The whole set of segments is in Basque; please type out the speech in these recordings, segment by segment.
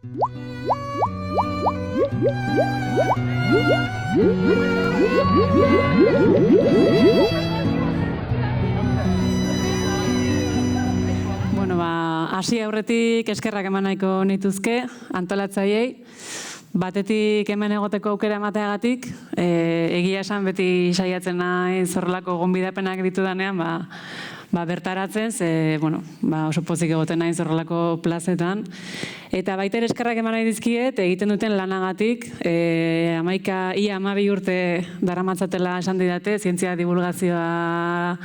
Bueno, hasi aurretik eskerrak eman nahiko nituzke antolatzaileei. Batetik hemen egoteko aukera emateagatik, egia esan beti saiatzen naiz horrelako gonbidapenak ditudanean, bertaratzen, oso pozik egoten naiz horrelako plazetan. Eta baita ere eskerrak eman nahi dizkiet, egiten duten lanagatik, ia 12 urte daramatzatela esan didate, zientzia divulgazioa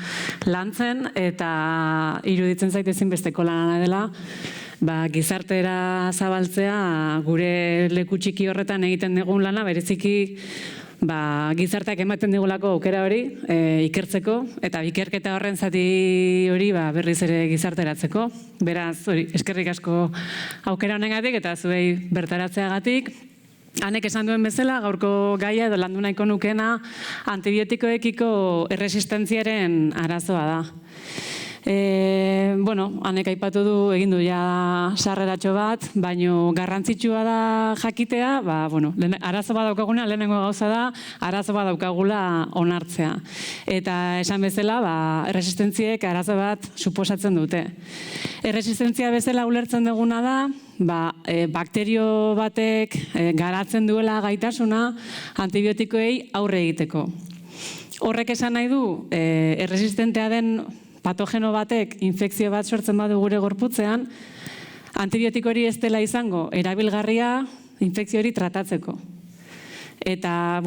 lantzen, eta iruditzen zait ezinbesteko lana dela, gizartera zabaltzea gure leku txiki horretan egiten dugun lana, bereziki gizarteak ematen digulako aukera hori ikertzeko, eta ikerketa horren zati hori berriz ere gizarteratzeko. Beraz, eskerrik asko aukera honengatik eta zuei bertaratzeagatik. Hanek esan duen bezala, gaurko gaia edo landu nahiko nukena antibiotikoekiko erresistentziaren arazoa da. Hanek aipatu du, egin du ja sarreratxo bat, baino garrantzitsua da jakitea, arazo bat daukaguna, lehenengo gauza da, arazo bat daukagula onartzea. Eta esan bezala, erresistentziek arazo bat suposatzen dute. Erresistentzia bezala ulertzen duguna da, bakterio batek garatzen duela gaitasuna antibiotikoei aurre egiteko. Horrek esan nahi du, erresistentea den patogeno batek infekzio bat sortzen badu gure gorputzean, antibiotiko hori ez dela izango erabilgarria infekzio hori tratatzeko. Eta,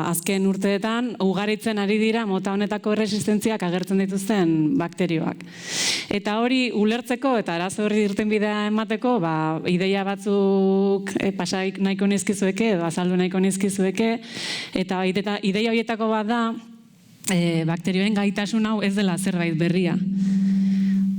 azken urteetan ugaritzen ari dira mota honetako erresistentziak agertzen dituzten bakterioak. Eta hori ulertzeko eta arazo horri irtenbidea emateko, ideia batzuk pasaik nahiko nizkizueke edo azaldu nahiko nizkizueke, eta ideia horietako bat da, bakterioen gaitasun hau ez dela zerbait berria.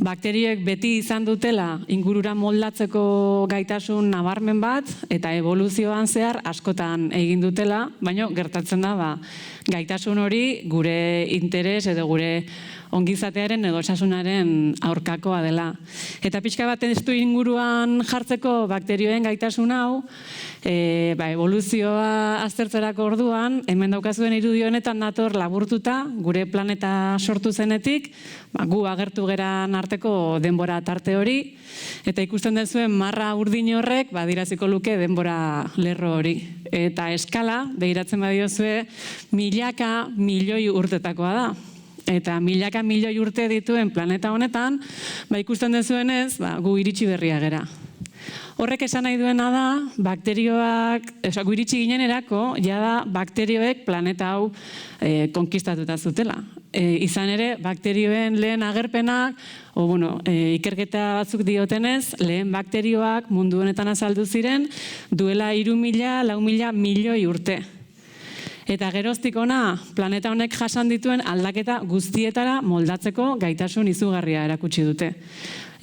Bakterioek beti izan dutela ingurura moldatzeko gaitasun nabarmen bat, eta evoluzioan zehar askotan egin dutela, baina gertatzen da gaitasun hori gure interes edo gure ongizatearen edo osasunaren aurkakoa dela. Eta pixka bat ez du inguruan jartzeko bakterioen gaitasun hau, evoluzioa aztertzerako orduan, hemen daukazuen irudi honetan dator laburtuta, gure planeta sortu zenetik, gu agertu geran arteko denbora tarte hori, eta ikusten dezuen marra urdin horrek, diraziko luke denbora lerro hori. Eta eskala, behiratzen badiozue, milaka milioi urtetakoa da. Eta milaka milioi urte dituen planeta honetan, ikusten dezuenez, gu iritsi berria gera. Horrek esan nahi duena da, bakterioak, gu iritsi ginenerako, jada bakterioek planeta hau konkistatuta zutela. Izan ere, bakterioen lehen agerpenak, ikerketa batzuk diotenez, lehen bakterioak mundu honetan azaldu ziren, duela 3.000-4.000 milioi urte. Eta geroztik ona, planeta honek jasan dituen aldaketa guztietara moldatzeko gaitasun izugarria erakutsi dute.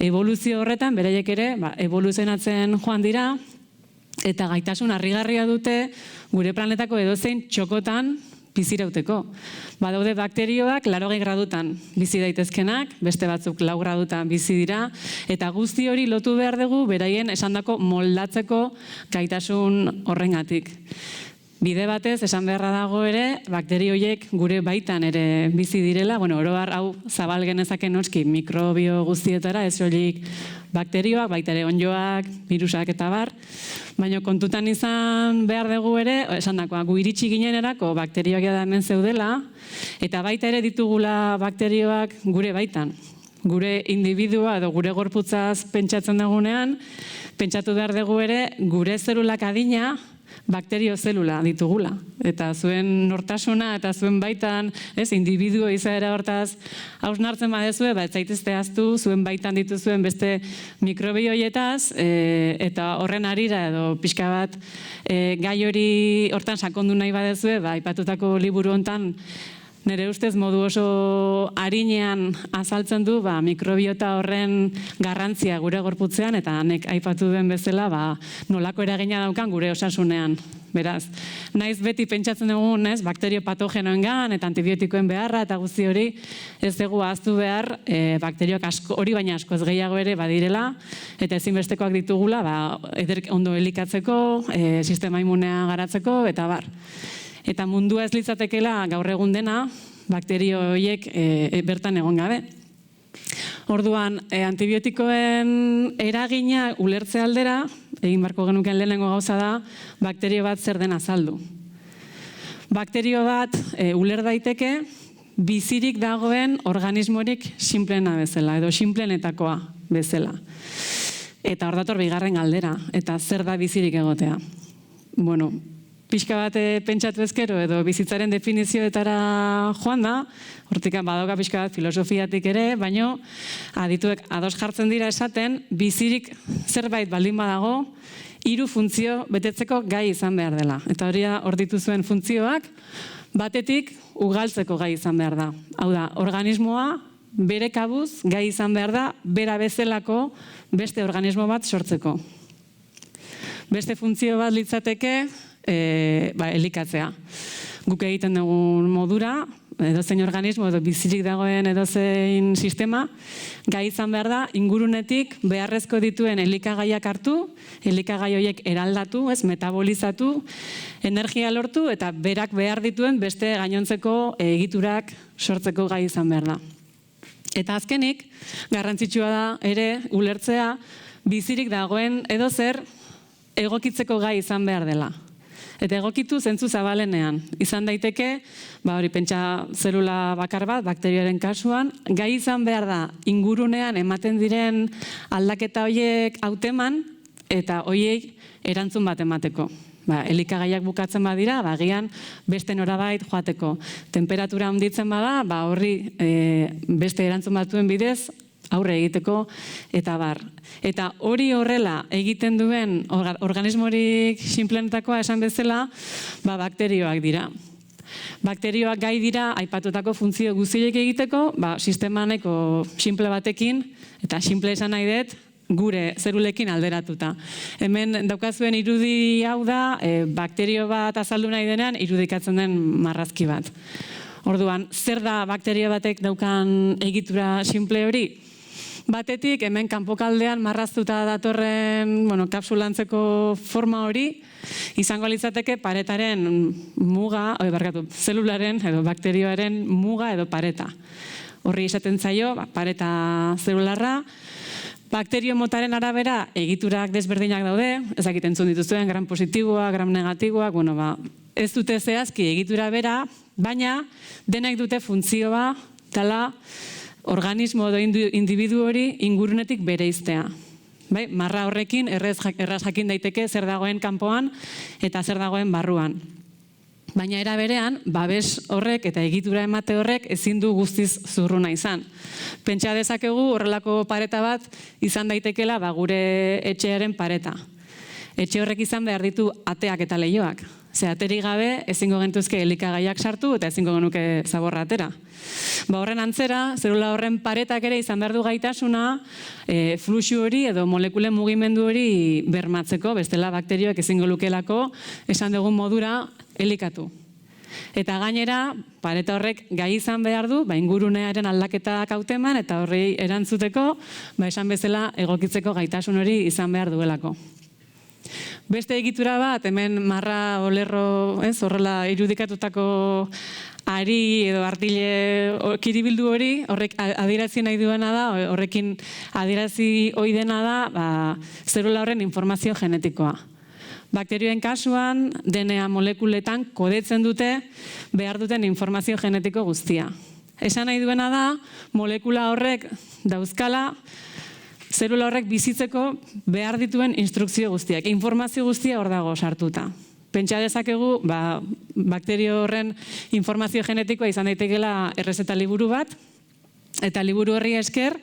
Evoluzio horretan, beraiek ere, evoluzionatzen joan dira, eta gaitasun harrigarria dute gure planetako edozein txokotan bizirauteko. Badaude bakterioak 80 gradutan bizi daitezkenak, beste batzuk 4 gradutan bizi dira, eta guzti hori lotu behar dugu beraien esandako moldatzeko gaitasun horrengatik. Bide batez, esan beharra dago ere, bakterio horiek gure baitan ere bizi direla, oroar hau zabal genezake noski mikrobio guztietara, ez soilik bakterioak, baita ere onddoak, virusak eta bar, baina kontutan izan behar dugu ere, esan dakoa, gu iritsi ginenerako bakterioak da hemen zeudela, eta baita ere ditugula bakterioak gure baitan. Gure individua edo gure gorputzaz pentsatzen dugunean, pentsatu behar dugu ere, gure zelulak adina, bakterio zelula ditugula. Eta zuen nortasuna eta zuen baitan, individuo izaera hortaz hausnartzen badezue, ez zaitezte ahaztu, zuen baitan dituzuen beste mikrobio horietaz, eta horren harira edo pixka bat gai hori hortan sakondu nahi badezue, aipatutako liburu hontan Nire ustez modu oso arinean azaltzen du mikrobiota horren garrantzia gure gorputzean eta nek aipatu den bezala nolako eragina daukan gure osasunean. Beraz, naiz beti pentsatzen dugun, bakterio patogenoengan eta antibiotikoen beharra eta guzti hori ez dugu ahaztu behar bakterioak hori baina askoz gehiago ere badirela eta ezinbestekoak ditugula ondo elikatzeko, sistema immunea garatzeko eta bar. Eta mundua ez litzatekela gaur egun dena, bakterio horiek bertan egon gabe. Orduan, antibiotikoen eragina ulertze aldera, egin beharko genuken lehenengo gauza da, bakterio bat zer den azaldu. Bakterio bat uler daiteke, bizirik dagoen organismorik sinpleena bezala, edo sinplenetakoa bezala. Eta hor dator bigarren galdera, eta zer da bizirik egotea. Bueno, pixka bat pentsatu ezkero edo bizitzaren definizioetara joan da, hortik badauka pixka bat filosofiatik ere, baino adituek ados jartzen dira esaten, bizirik zerbait baldin badago, 3 funtzio betetzeko gai izan behar dela. Eta hor dituzuen funtzioak, batetik ugaltzeko gai izan behar da. Hau da, organismoa bere kabuz gai izan behar da, bera bezalako beste organismo bat sortzeko. Beste funtzio bat litzateke, elikatzea. Guk egiten dugun modura, edozein organismo edo bizirik dagoen edozein sistema, gai izan behar da, ingurunetik beharrezko dituen elikagaiak hartu, elikagai horiek eraldatu, metabolizatu, energia lortu eta berak behar dituen beste gainontzeko egiturak sortzeko gai izan behar da. Eta azkenik, garrantzitsua da ere ulertzea, bizirik dagoen edozer egokitzeko gai izan behar dela. Eta egokitu zentzu zabalenean. Izan daiteke, pentsa zelula bakar bat, bakterioaren kasuan, gai izan behar da ingurunean ematen diren aldaketa horiek hauteman eta horiek erantzun bat emateko. Elikagaiak bukatzen badira, agian beste norabait joateko. Temperatura handitzen bada, horri beste erantzun batuen bidez, aurre egiteko eta bar. Eta hori horrela egiten duen organismorik sinplenetakoa esan bezala, bakterioak dira. Bakterioak gai dira, aipatutako funtzio guztiek egiteko, sistema nahiko sinple batekin, eta sinple esan nahi dut, gure zerulekin alderatuta. Hemen daukazuen irudi hau da, bakterio bat azaldu nahi denean, irudikatzen den marrazki bat. Orduan, zer da bakterio batek daukan egitura sinple hori? Batetik, hemen kanpokaldean marraztuta datorren kapsulantzeko forma hori, izango litzateke paretaren muga, zelularen edo bakterioaren muga edo pareta. Horri esaten zaio, pareta zelularra, bakterio motaren arabera egiturak desberdinak daude, ezakit entzun dituzuen, gram positiboa, gram negatiboa, ez dute zehazki egitura bera, baina denek dute funtzioa, tala, organismo edo individu hori ingurunetik bereiztea. Marra horrekin erraz jakin daiteke zer dagoen kanpoan eta zer dagoen barruan. Baina era berean, babes horrek eta egitura emate horrek ezin du guztiz zurruna izan. Pentsa dezakegu horrelako pareta bat izan daitekela gure etxearen pareta. Etxe horrek izan behar ditu ateak eta leihoak. Ze aterik gabe ezingo gentuzke elikagaiak sartu eta ezingo genuke zaborra atera. Horren antzera, zelula horren paretak ere izan behar du gaitasuna fluxu hori edo molekulen mugimendu hori bermatzeko, bestela bakterioek ezingo lukelako esan dugun modura elikatu. Eta gainera, pareta horrek gai izan behar du, ingurunearen aldaketak hauteman eta horri erantzuteko, esan bezala egokitzeko gaitasun hori izan behar duelako. Beste egitura bat, hemen marra olerro, horrela irudikatutako ari edo artile kiribildu hori, horrek adierazi nahi duena da, horrekin adierazi ohi dena da, zelula horren informazio genetikoa. Bakterioen kasuan, DNA molekuletan kodetzen dute behar duten informazio genetiko guztia. Esan nahi duena da, molekula horrek dauzkala, zelula horrek bizitzeko behar dituen instrukzio guztiak. Informazio guztia hor dago sartuta. Pentsa dezakegu, bakterio horren informazio genetikoa izan daitekela errezeta liburu bat, Eta liburu horri esker,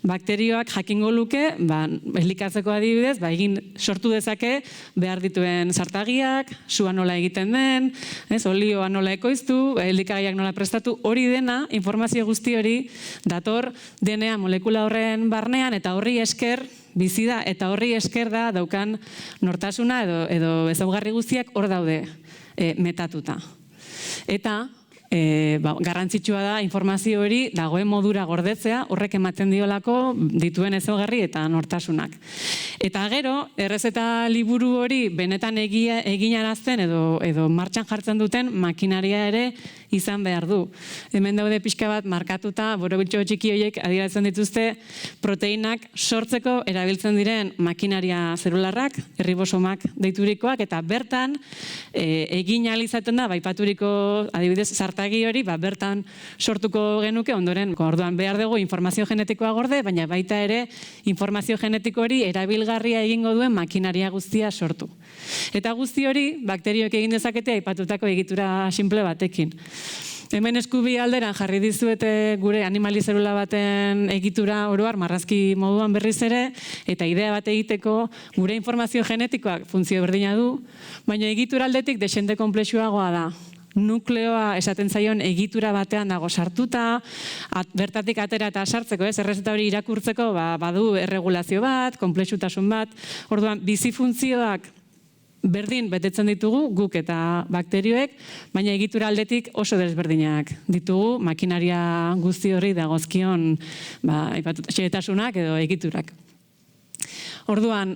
bakterioak jakingo luke, elikatzeko adibidez, egin sortu dezake behar dituen sartagiak, sua nola egiten den, olioa nola ekoiztu, elikagaiak nola prestatu, hori dena, informazio guzti hori, dator DNA molekula horren barnean, eta horri esker bizi da, eta horri esker da daukan nortasuna edo ezaugarri guztiak hor daude metatuta. Eta garrantzitsua da informazio hori dagoen modura gordetzea, horrek ematen diolako dituen ezaugarri eta nortasunak. Eta gero, errezeta liburu hori benetan eginarazten edo martxan jartzen duten makinaria ere izan behar du. Hemen daude pixka bat markatuta, borobiltxo txiki horiek adierazten dituzte proteinak sortzeko erabiltzen diren makinaria zelularrak, erribosomak deiturikoak, eta bertan egin ahal izaten da, aipaturiko adibidez sartagi hori, bertan sortuko genuke, ondoren, orduan behar dugu informazio genetikoa gorde, baina baita ere informazio genetiko hori erabilgarria egingo duen makinaria guztia sortu. Eta guzti hori, bakterioek egin dezakete aipatutako egitura simple batekin. Hemen eskubi alderan jarri dizuete gure animali zelula baten egitura oroar, marrazki moduan berriz ere, eta idea bat egiteko gure informazio genetikoak funtzio berdina du, baina egitura aldetik desente konplexuagoa da. Nukleoa esaten zaion egitura batean dago sartuta, bertatik atera eta sartzeko, errezeta hori irakurtzeko badu erregulazio bat, konplexutasun bat, orduan bizi funtzioak berdin betetzen ditugu guk eta bakterioek, baina egitura aldetik oso desberdinak ditugu makinaria guzti hori dagozkion xehetasunak edo egiturak. Orduan,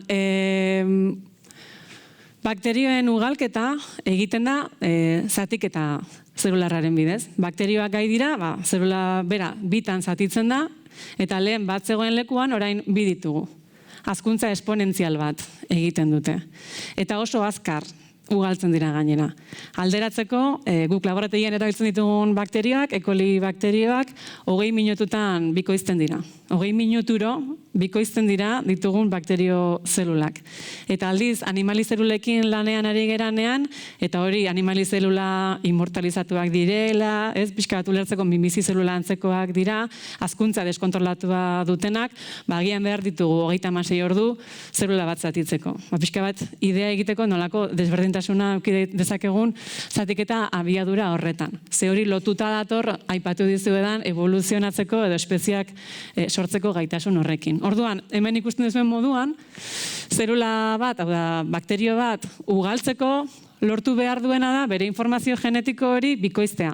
bakterioen ugalketa egiten da zatiketa zelularraren bidez. Bakterioak gai dira, zelula bera bitan zatitzen da, eta lehen bat zegoen lekuan orain bi ditugu. Hazkuntza esponentzial bat egiten dute. Eta oso azkar ugaltzen dira gainera. Alderatzeko, guk laborategian erabiltzen ditugun bakterioak, E. coli bakterioak, 20 minututan bikoizten dira. 20 minuturo bikoizten dira ditugun bakterio zelulak. Eta aldiz, animali zelulekin lanean ari geranean, eta hori animali zelula inmortalizatuak direla, pixka bat ulertzeko mimizi zelula antzekoak dira, hazkuntza deskontrolatua dutenak, agian behar ditugu 36 ordu zelula bat zatitzeko. Pixka bat idea egiteko nolako desberdintasuna eduki dezakegun zatiketa abiadura horretan. Ze hori lotuta dator, aipatu dizuedan, evoluzionatzeko edo espeziak sortzeko gaitasun horrekin. Orduan, hemen ikusten duzuen moduan, zelula bat, hau da, bakterio bat ugaltzeko lortu behar duena da bere informazio genetiko hori bikoiztea.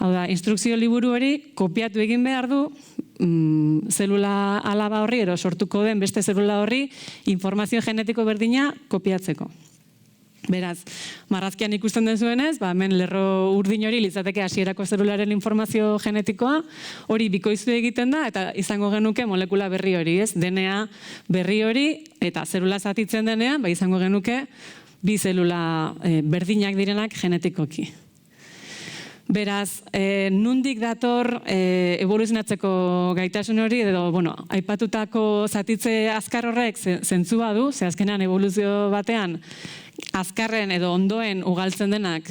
Hau da, instrukzio liburu hori kopiatu egin behar du zelula alaba horri edo sortuko den beste zelula horri informazio genetiko berdina kopiatzeko. Beraz, marrazkian ikusten dezuenez, hemen lerro urdin hori litzateke hasierako zelularen informazio genetikoa, hori bikoiztu egiten da, eta izango genuke molekula berri hori, DNA berri hori, eta zelula zatitzen denean, izango genuke bi zelula berdinak direnak genetikoki. Beraz, nundik dator evoluzionatzeko gaitasun hori, edo, aipatutako zatitze azkar horrek zentzua du, ze azkenean evoluzio batean azkarren edo ondoen ugaltzen denak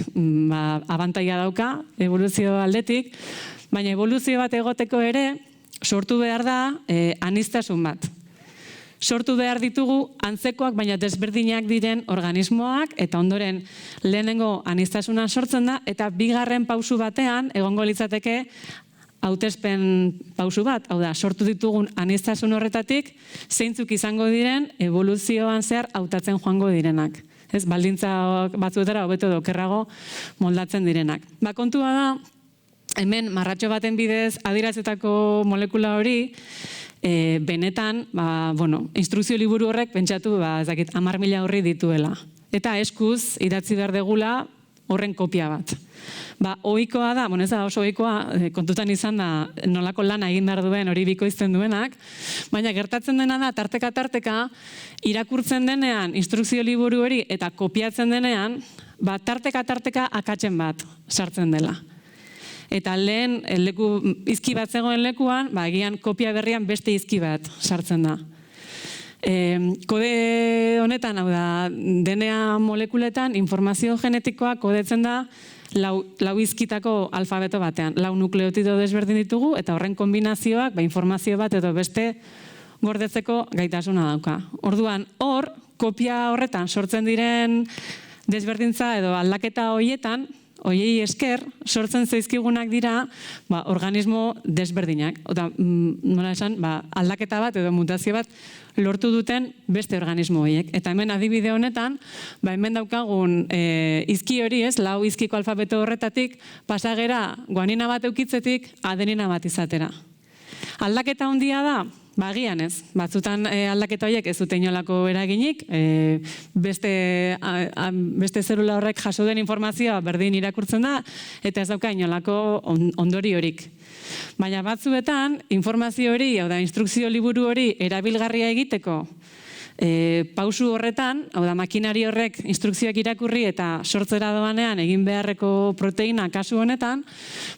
abantaila dauka evoluzio aldetik, baina evoluzio bat egoteko ere sortu behar da aniztasun bat. Sortu behar ditugu antzekoak baina desberdinak diren organismoak, eta ondoren lehenengo aniztasuna sortzen da, eta bigarren pausu batean egongo litzateke hautespen pausu bat, hau da, sortu ditugun aniztasun horretatik zeintzuk izango diren evoluzioan zehar hautatzen joango direnak. Baldintza batzuetara hobeto edo okerrago moldatzen direnak. Kontua da, hemen marratxo baten bidez adieratzetako molekula hori, benetan, instrukzio liburu horrek pentsatu, 10.000 horri dituela. Eta eskuz, idatzi behar degula horren kopia bat. Ohikoa da, ez da oso ohikoa, kontutan izan da nolako lana egin behar duen hori bikoizten duenak, baina gertatzen dena da, tarteka irakurtzen denean instrukzio liburu hori eta kopiatzen denean, tarteka akatzen bat sartzen dela. Eta lehen izki bat zegoen lekuan, egian kopia berrian beste izki bat sartzen da. Kode honetan, hau da, DNA molekuletan informazio genetikoa kodetzen da lau izkitako alfabeto batean. 4 nukleotido desberdin ditugu eta horren kombinazioak informazio bat edo beste gordetzeko gaitasuna dauka. Orduan, kopia horretan sortzen diren desberdintza edo aldaketa horietan, horiei esker, sortzen zaizkigunak dira organismo desberdinak. Nola esan, aldaketa bat edo mutazio bat lortu duten beste organismo horiek. Eta hemen adibide honetan, hemen daukagun izki hori 4 izkiko alfabeto horretatik, pasagera guanina bat eukitzetik adenina bat izatera. Aldaketa handia da? Agian ez. Batzutan aldaketa horiek ez dute inolako eraginik, beste zelula horrek jaso den informazioa berdin irakurtzen da, eta ez dauka inolako ondoriorik. Baina batzuetan, informazio hori, hau da, instrukzio liburu hori erabilgarria egiteko, pausu horretan, hau da, makinari horrek instrukzioak irakurri eta sortzera doanean egin beharreko proteina kasu honetan,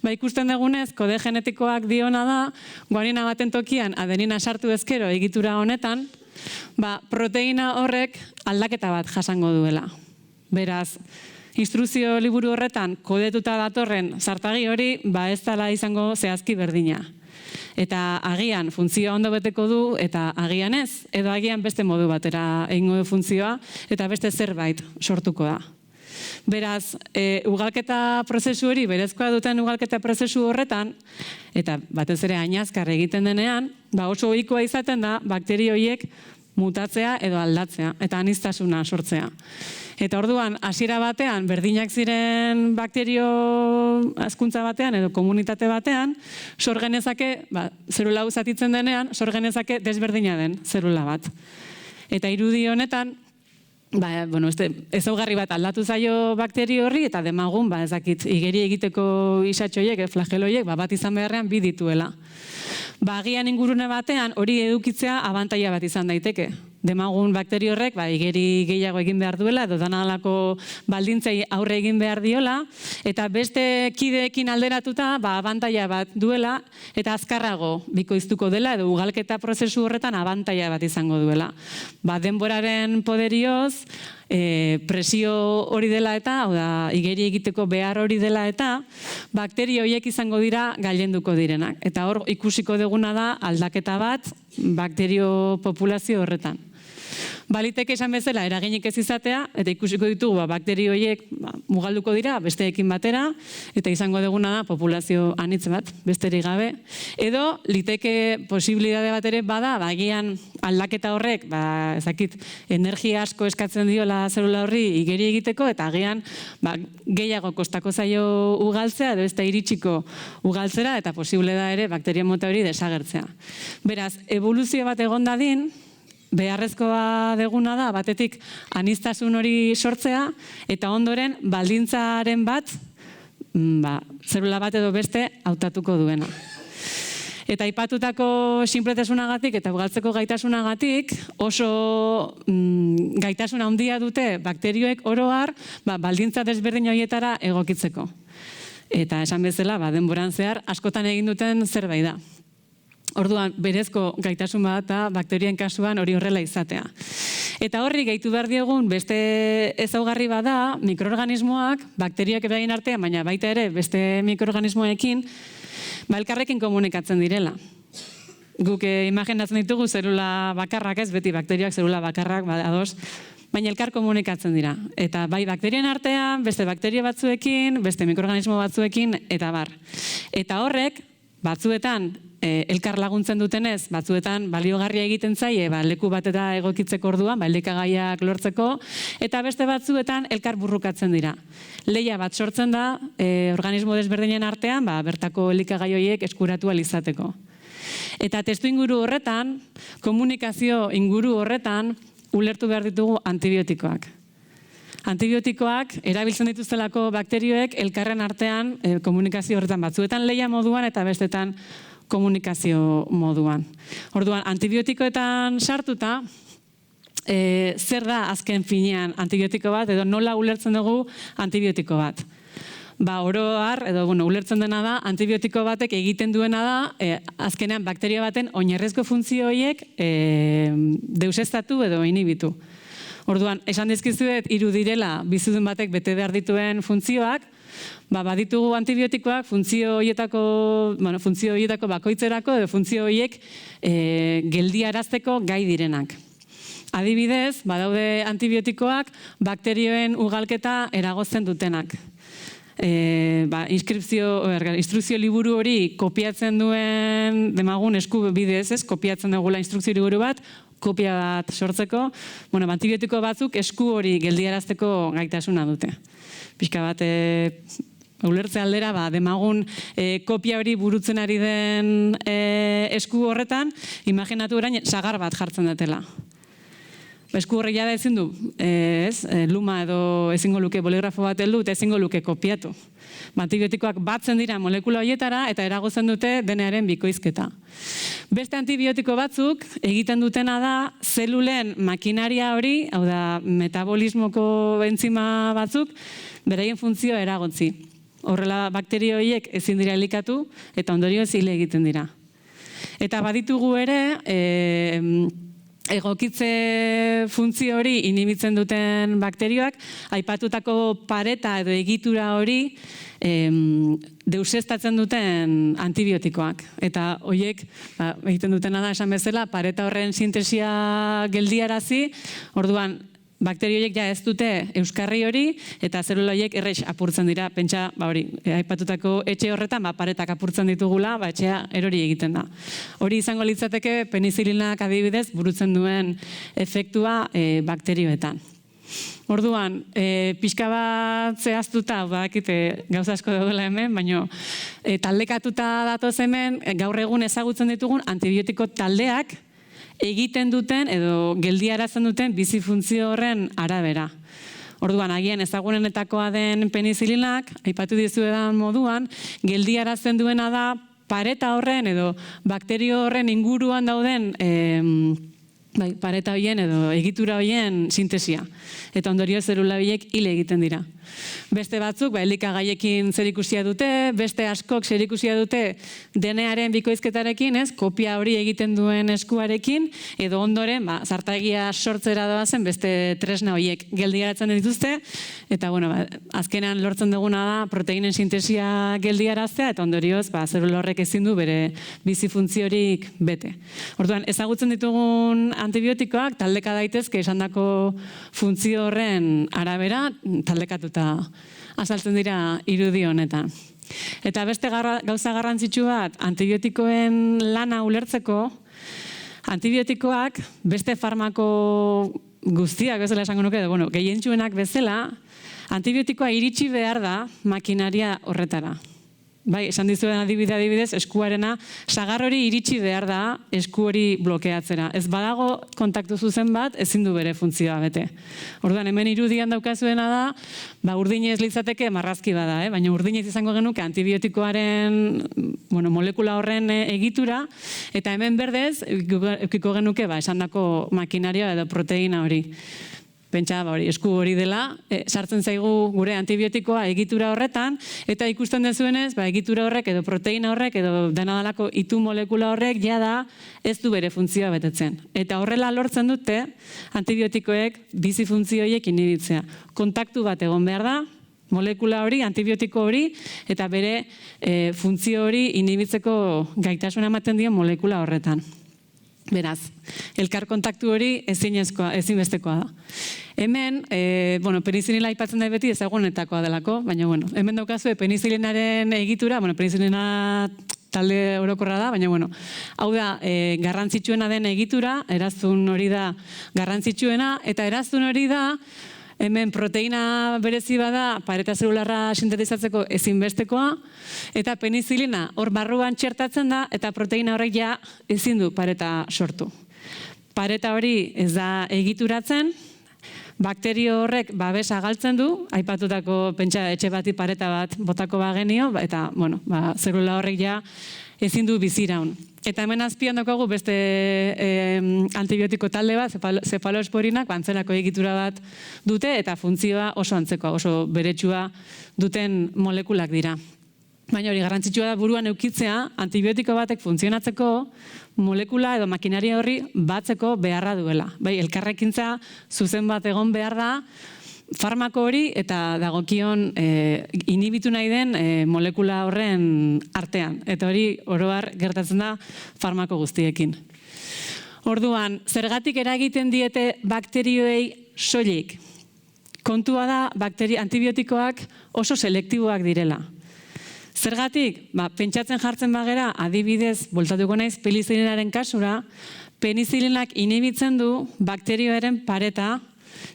ikusten dugunez, kode genetikoak diona da, guanina baten tokian adenina sartu ezkero egitura honetan, proteina horrek aldaketa bat jasango duela. Beraz, instrukzio liburu horretan kodetuta datorren zartagi hori, ez dela izango zehazki berdina. Eta agian funtzioa ondo beteko du, eta agian ez, edo agian beste modu batera egingo du funtzioa, eta beste zerbait sortuko da. Beraz, ugalketa prozesu hori, berezkoa duten ugalketa prozesu horretan, eta batez ere ainazkar egiten denean, oso ohikoa izaten da bakterio horiek mutatzea edo aldatzea, eta aniztasuna sortzea. Eta orduan, hasiera batean, berdinak ziren bakterio hazkuntza batean edo komunitate batean, sor genezake, zelula hau zatitzen denean, sor genezake desberdina den zelula bat. Eta irudi honetan, ezaugarri bat aldatu zaio bakterio horri, eta demagun, ezakit, igeri egiteko isatxoiek, flageloiek, bat izan beharrean bi dituela. Agian ingurune batean hori edukitzea abantaila bat izan daiteke. Demagun bakterio horrek igeri gehiago egin behar duela, edo danalako baldintzei aurre egin behar diola, eta beste kideekin alderatuta abantaila bat duela, eta azkarrago bikoiztuko dela, edo ugalketa prozesu horretan abantaila bat izango duela. Denboraren poderioz, presio hori dela eta, igeri egiteko behar hori dela eta, bakterio horiek izango dira gailenduko direnak. Eta hor ikusiko duguna da aldaketa bat bakterio populazio horretan. Baliteke esan bezala eraginik ez izatea, eta ikusiko ditugu bakterio horiek mugalduko dira besteekin batera, eta izango duguna da populazio anitz bat, besterik gabe. Edo, liteke posibilitate bat ere bada, agian aldaketa horrek, ezakit, energia asko eskatzen diola zelula horri igeri egiteko, eta agian gehiago kostako zaio ugaltzea, edo ez da iritsiko ugaltzera, eta posible da ere bakterio mota hori desagertzea. Beraz, evoluzio bat egon dadin, beharrezkoa deguna da, batetik aniztasun hori sortzea, eta ondoren baldintzaren bat, zelula bat edo beste hautatuko duena. Eta aipatutako sinpletasunagatik eta ugaltzeko gaitasunagatik oso gaitasuna handia dute bakterioek oro har, baldintza desberdin horietara egokitzeko. Eta esan bezala, denboran zehar, askotan egin duten zerbait da. Orduan, berezko gaitasun bat da bakterien kasuan hori horrela izatea. Eta horri gehitu behar diogun beste ezaugarri bada, mikroorganismoak, bakterioak beraien artean, baina baita ere beste mikroorganismoekin, elkarrekin komunikatzen direla. Guk imaginatzen ditugu zelula bakarrak ez, beti bakterioak zelula bakarrak, ados, baina elkar komunikatzen dira. Eta bai bakterien artean, beste bakterio batzuekin, beste mikroorganismo batzuekin, eta bar. Eta horrek, batzuetan, elkar laguntzen dutenez, batzuetan baliogarria egiten zaie, leku batera egokitzeko orduan, elikagaiak lortzeko, eta beste batzuetan elkar burrukatzen dira. Lehia bat sortzen da, organismo desberdinen artean, bertako elikagai horiek eskuratu ahal izateko. Eta testu inguru horretan, komunikazio inguru horretan, ulertu behar ditugu antibiotikoak. Antibiotikoak erabiltzen dituztelako bakterioek elkarren artean komunikazio horretan batzuetan lehia moduan eta bestetan komunikazio moduan. Orduan, antibiotikoetan sartuta, zer da azken finean antibiotiko bat, edo nola ulertzen dugu antibiotiko bat? oro har, edo ulertzen dena da, antibiotiko batek egiten duena da, azkenean bakterio baten oinarrizko funtzio horiek deuseztatu edo inhibitu. Orduan, esan dizkizuet, 3 direla bizidun batek bete behar dituen funtzioak, baditugu antibiotikoak funtzio horietako bakoitzerako edo funtzio horiek geldiarazteko gai direnak. Adibidez, badaude antibiotikoak bakterioen ugalketa eragozten dutenak. Instrukzio liburu hori kopiatzen duen demagun esku bidez, kopiatzen dugula instrukzio liburu bat, kopia bat sortzeko, antibiotiko batzuk esku hori geldiarazteko gaitasuna dute. Pixka bat, ulertze aldera, demagun kopia hori burutzen ari den esku horretan, imaginatu orain sagar bat jartzen dutela. Esku horrek jada ezin du, luma edo ezingo luke boligrafo bat heldu eta ezingo luke kopiatu. Antibiotikoak batzen dira molekula horietara eta eragotzen dute denearen bikoizketa. Beste antibiotiko batzuk egiten dutena da zelulen makinaria hori, hau da metabolismoko entzima batzuk, beraien funtzioa eragotzi. Horrela bakterio horiek ezin dira elikatu eta ondorioz hil egiten dira. Eta baditugu ere, egokitze funtzio hori inhibitzen duten bakterioak, aipatutako pareta edo egitura hori deuseztatzen duten antibiotikoak. Eta horiek egiten dutena da esan bezala, pareta horren sintesia geldiarazi, orduan bakterio horiek ja ez dute euskarri hori eta zelula horiek errex apurtzen dira. Pentsa, aipatutako etxe horretan paretak apurtzen ditugula, etxea erori egiten da. Hori izango litzateke penizilinak adibidez burutzen duen efektua bakterioetan. Orduan, pixka bat zehaztuta, badakite gauza asko daudela hemen, baina taldekatuta datoz hemen, gaur egun ezagutzen ditugun antibiotiko taldeak egiten duten edo geldiarazten duten bizi funtzio horren arabera. Orduan, agian ezagunenetakoa den penizilinak, aipatu dizuedan moduan, geldiarazten duena da pareta horren edo bakterio horren inguruan dauden pareta horien edo egitura horien sintesia. Eta ondorio zelula horiek hil egiten dira. Beste batzuk, elikagaiekin zerikusia dute, beste askok zerikusia dute DNA-aren bikoizketarekin, kopia hori egiten duen eskuarekin, edo ondoren, zartagia sortzera doazen beste tresna horiek geldiaratzen dituzte, eta azkenean lortzen duguna da proteinen sintesia geldiaraztea, eta ondorioz, zelula horrek ezin du bere bizi funtziorik bete. Orduan, ezagutzen ditugun antibiotikoak taldeka daitezke esandako funtzio horren arabera taldekatuta azaltzen dira irudi honetan. Eta beste gauza garrantzitsu bat, antibiotikoen lana ulertzeko, antibiotikoak beste farmako guztiak bezala esango nuke, gehientsuenak bezala, antibiotikoa iritsi behar da makinaria horretara. Esan dizuen adibidez, eskuarena, sagar hori iritsi behar da esku hori blokeatzera. Ez badago kontaktu zuzen bat, ezin du bere funtzioa bete. Orduan, hemen irudian daukazuena da, urdinez litzateke marrazki bada, baina urdinez izango genuke antibiotikoaren molekula horren egitura, eta hemen berdez, eukiko genuke esandako makinaria edo proteina hori. Pentsa, esku hori dela, sartzen zaigu gure antibiotikoa egitura horretan, eta ikusten dezuenez, egitura horrek edo proteina horrek edo dena dalako itu molekula horrek jada ez du bere funtzioa betetzen. Eta horrela lortzen dute antibiotikoek bizi funtzio horiek inhibitzea. Kontaktu bat egon behar da, molekula hori, antibiotiko hori, eta bere funtzio hori inhibitzeko gaitasuna ematen dio molekula horretan. Beraz, elkar kontaktu hori ezinbestekoa da. Hemen, penizilina aipatzen da beti ezagunetakoa delako, baina, hemen daukazue penizilinaren egitura, penizilina talde orokorra da, baina, hau da, garrantzitsuena den egitura, eraztun hori da garrantzitsuena, eta eraztun hori da, hemen proteina berezi bada pareta zelularra sintetizatzeko ezinbestekoa, eta penizilina hor barruan txertatzen da, eta proteina horrek ja ezin du pareta sortu. Pareta hori ez da egituratzen, bakterio horrek babesa galtzen du, aipatutako pentsa etxe bati pareta bat botako bagenio, eta zelula horrek ja ezin du biziraun. Eta hemen azpian daukagu beste antibiotiko talde bat, zefalosporinak, antzerako egitura bat dute, eta funtzioa oso antzekoa, oso beretsua duten molekulak dira. Baina hori garrantzitsua da buruan eukitzea, antibiotiko batek funtzionatzeko molekula edo makinaria horri batzeko beharra duela. Bai, elkarrekintza zuzen bat egon behar da, farmako hori eta dagokion inhibitu nahi den molekula horren artean. Eta hori oro har gertatzen da farmako guztiekin. Orduan, zergatik eragiten diete bakterioei soilik? Kontua da antibiotikoak oso selektiboak direla. Zergatik? Pentsatzen jartzen bagera, adibidez, bultatuko naiz penizilinaren kasura, penizilinak inhibitzen du bakterioaren pareta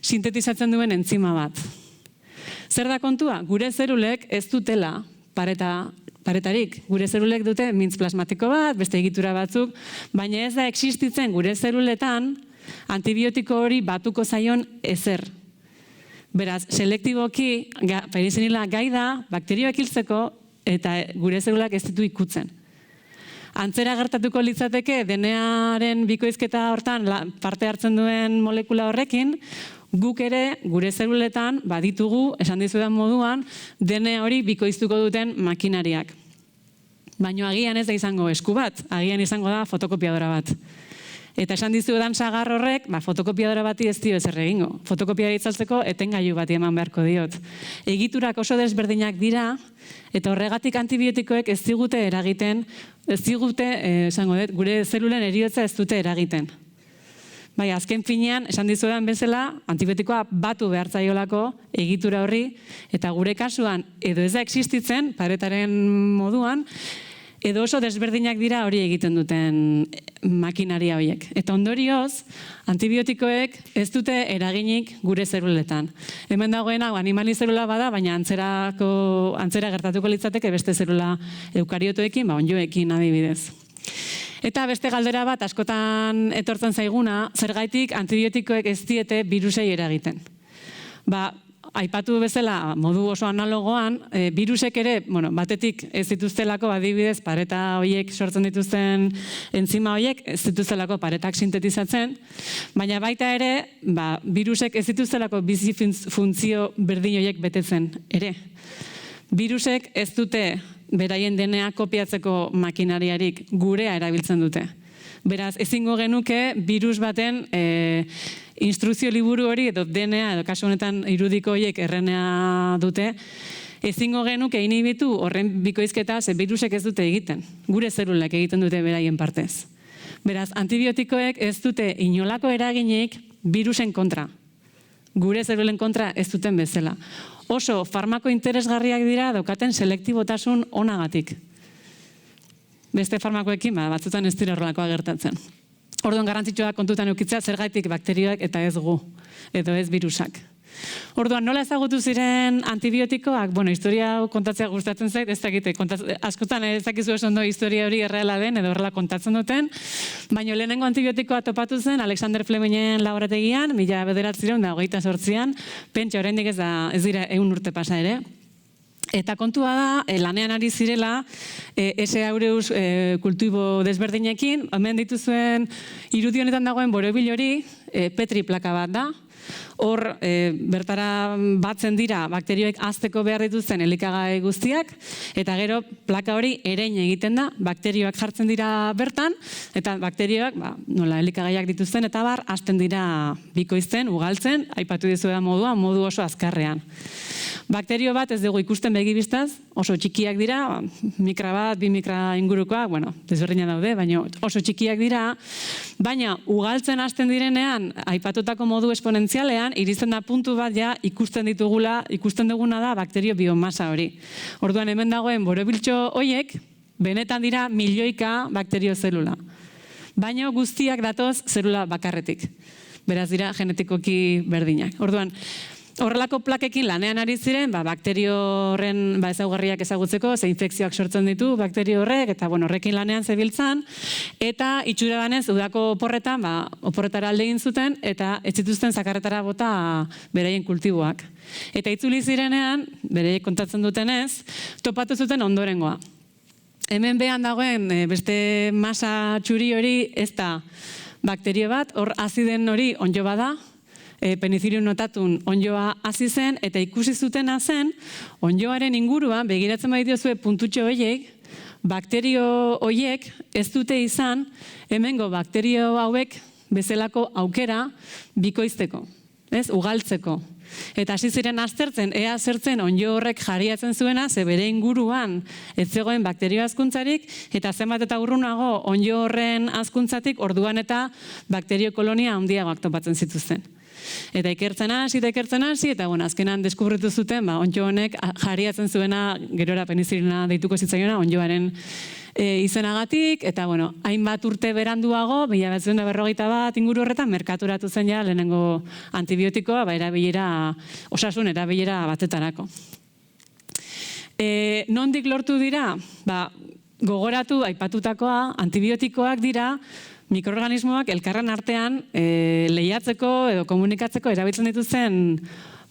sintetizatzen duen entzima bat. Zer da kontua? Gure zerulek ez dutela paretarik. Gure zerulek dute mintz plasmatiko bat, beste egitura batzuk, baina ez da existitzen gure zeruletan antibiotiko hori batuko zaion ezer. Beraz, selektiboki penizilina gai da bakterioak hiltzeko eta gure zerulak ez ditu ikutzen. Antzera gertatuko litzateke DNA-aren bikoizketa hortan parte hartzen duen molekula horrekin, guk ere gure zeruletan baditugu, esan dizudan moduan, DNA hori bikoiztuko duten makinariak. Baina agian ez da izango esku bat, agian izango da fotokopiadora bat. Eta esan dizudan sagar horrek, fotokopiadora bati ez dio ezer egingo. Fotokopiadora itzaltzeko etengailu bati eman beharko diot. Egiturak oso desberdinak dira, eta horregatik antibiotikoek ez digute eragiten, esango dut, gure zelulen heriotza ez dute eragiten. Bai, azken finean, esan dizudan bezala, antibiotikoa batu behar zaiolako egitura horri, eta gure kasuan, edo ez da existitzen, paretaren moduan, edo oso desberdinak dira hori egiten duten makinaria horiek. Eta ondorioz, antibiotikoek ez dute eraginik gure zeruletan. Hemen dagoena animali zerula bada, baina antzera gertatuko litzateke beste zerula eukariotoekin, onddoekin adibidez. Eta beste galdera bat askotan etortzen zaiguna, zergaitik antibiotikoek ez diete birusei eragiten. Aipatu bezala, modu oso analogoan, birusek ere, batetik ez dituztelako, adibidez, pareta horiek sortzen dituzten entzima horiek, ez dituztelako paretak sintetizatzen, baina baita ere, birusek ez dituztelako bizi funtzio berdin horiek betetzen ere. Birusek ez dute beraien DNA kopiatzeko makinariarik gurea erabiltzen dute. Beraz, ezingo genuke birus baten instrukzio liburu hori edo DNA edo kasu honetan irudiko horiek RNA dute, ezingo genuke inhibitu horren bikoizketa ze birusek ez dute egiten. Gure zerulak egiten dute beraien partez. Beraz, antibiotikoek ez dute inolako eraginik birusen kontra. Gure zerulen kontra ez duten bezala. Oso farmako interesgarriak dira daukaten selektibotasun onagatik. Beste farmakoekin, batzutan ez dira horrelakoa gertatzen. Orduan garrantzitsua kontutan eukitzea zergaitik bakterioak eta ez gu, edo ez birusak. Orduan, nola ezagutu ziren antibiotikoak? Historia hau kontatzea gustatzen zait, ez dakite, askotan ez dakizu oso ondo historia hori erreala den, edo horrela kontatzen duten, baina lehenengo antibiotikoa topatu zen Alexander Flemingen laborategian, 1928an, pentsa oraindik ez dira 100 urte pasa ere. Eta kontua da, lanean ari zirela, S. aureus kultibo desberdinekin, hemen dituzuen irudionetan dagoen borobil hori, Petri plaka bat da. Hor, bertara batzen dira bakterioek hazteko behar dituzten elikagai guztiak, eta gero plaka hori erein egiten da, bakterioak jartzen dira bertan, eta bakterioak, nola elikagaiak dituzten, eta hasten dira bikoizten, ugaltzen, aipatu dizuedan modu oso azkarrean. Bakterio bat ez dugu ikusten begibistaz, oso txikiak dira, mikra bat, 2 mikra ingurukoak, desberdina daude, baina oso txikiak dira, baina ugaltzen hasten direnean, aipatutako modu esponentzialean, iristen da puntu bat ja ikusten duguna da bakterio biomasa hori. Orduan hemen dagoen borobiltxo horiek, benetan dira milioika bakterio zelula. Baina guztiak datoz zelula bakarretik. Beraz dira genetikoki berdinak. Orduan, horrelako plakekin lanean ari ziren, bakterio horren ezaugarriak ezagutzeko, ze infekzioak sortzen ditu bakterio horrek, eta horrekin lanean zebiltzan, eta itxura banez, udako oporretan, oporretara alde egin zuten, eta ez zituzten zakarretara bota beraien kultiboak. Eta itzuli zirenean, beraiek kontatzen dutenez, topatu zuten ondorengoa. Hemen behan dagoen beste masa txuri hori ez da bakterio bat, hor aziden hori onjo bada, penicillium notatum onjoa hasi zen, eta ikusi zutena zen, onjoaren inguruan, begiratzen badituzue puntutxo horiek, bakterio horiek ez dute izan, hemengo bakterio hauek bezalako aukera bikoizteko, ugaltzeko. Eta hasi ziren aztertzen, ea zertzen onjo horrek jariatzen zuena, ze bere inguruan ez zegoen bakterio azkuntzarik, eta zenbat eta urrunago onjo horren azkuntzatik orduan eta bakterio kolonia handiagoak topatzen zituzten. Eta ikertzen hasi, eta azkenan deskubritu zuten, onddo honek jariatzen zuena, gerora penicillina deituko zitzaiona, ondjoaren izenagatik, eta hainbat urte beranduago, 1941 inguru horretan, merkaturatu zen ja lehenengo antibiotikoa, osasun erabilera batetarako. Nondik lortu dira? Gogoratu, aipatutakoa, antibiotikoak dira, mikroorganismoak elkarren artean lehiatzeko edo komunikatzeko erabiltzen dituzten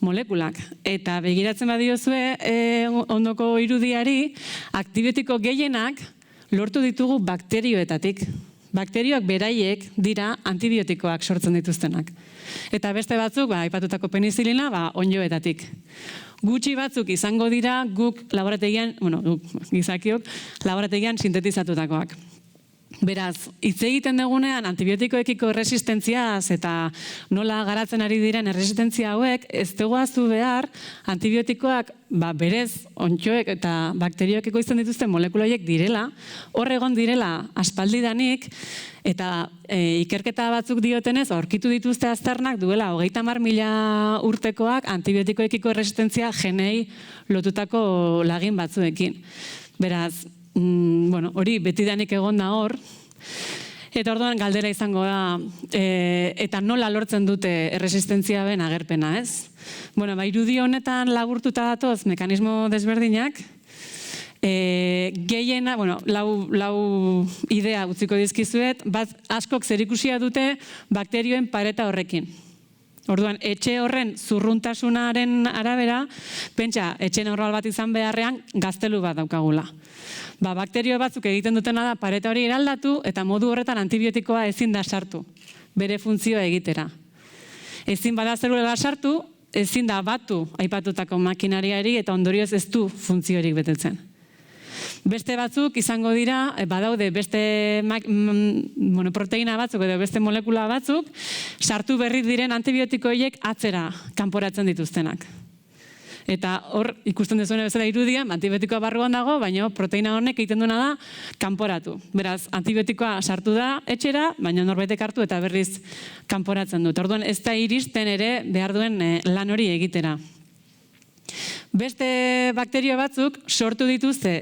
molekulak. Eta begiratzen badiozue ondoko irudiari, antibiotiko gehienak lortu ditugu bakterioetatik. Bakterioak beraiek dira antibiotikoak sortzen dituztenak. Eta beste batzuk, aipatutako penicillina, ondjoetatik. Gutxi batzuk izango dira guk laborategian, gizakiok, laborategian sintetizatutakoak. Beraz, hitz egiten dugunean antibiotikoekiko erresistentziaz eta nola garatzen ari diren erresistentzia hauek, ez dugu behar antibiotikoak berez ontxoek eta bakterioek ekoizten dituzten molekula horiek direla, hor egon direla aspaldidanik, eta ikerketa batzuk diotenez, aurkitu dituzte aztarnak duela 30.000 urtekoak antibiotikoekiko erresistentzia genei lotutako lagin batzuekin. Beraz, hori betidanik egon da hor, eta orduan galdera izango da, eta nola lortzen dute erresistentzia ben agerpena, ez? Irudi honetan laburtuta datoz mekanismo desberdinak, gehiena, lau idea utziko dizkizuet, bat askok zerikusia dute bakterioen pareta horrekin. Orduan, etxe horren zurruntasunaren arabera, pentsa, etxe normal bat izan beharrean gaztelu bat daukagula. Bakterio batzuk egiten dutena da pareta hori eraldatu eta modu horretan antibiotikoa ezin da sartu, bere funtzioa egitera. Ezin bada zelula sartu, ezin da batu aipatutako makinariari eta ondorioz ez du funtziorik betetzen. Beste batzuk izango dira, badaude beste proteina batzuk edo beste molekula batzuk, sartu berri diren antibiotiko horiek atzera kanporatzen dituztenak. Eta hor, ikusten dezuen bezala irudian, antibiotikoa barruan dago, baina proteina honek egiten duena da kanporatu. Beraz, antibiotikoa sartu da etxera, baina norbaitek hartu eta berriz kanporatzen dut. Orduan, ez da iristen ere behar duen lan hori egitera. Beste bakterio batzuk sortu dituzte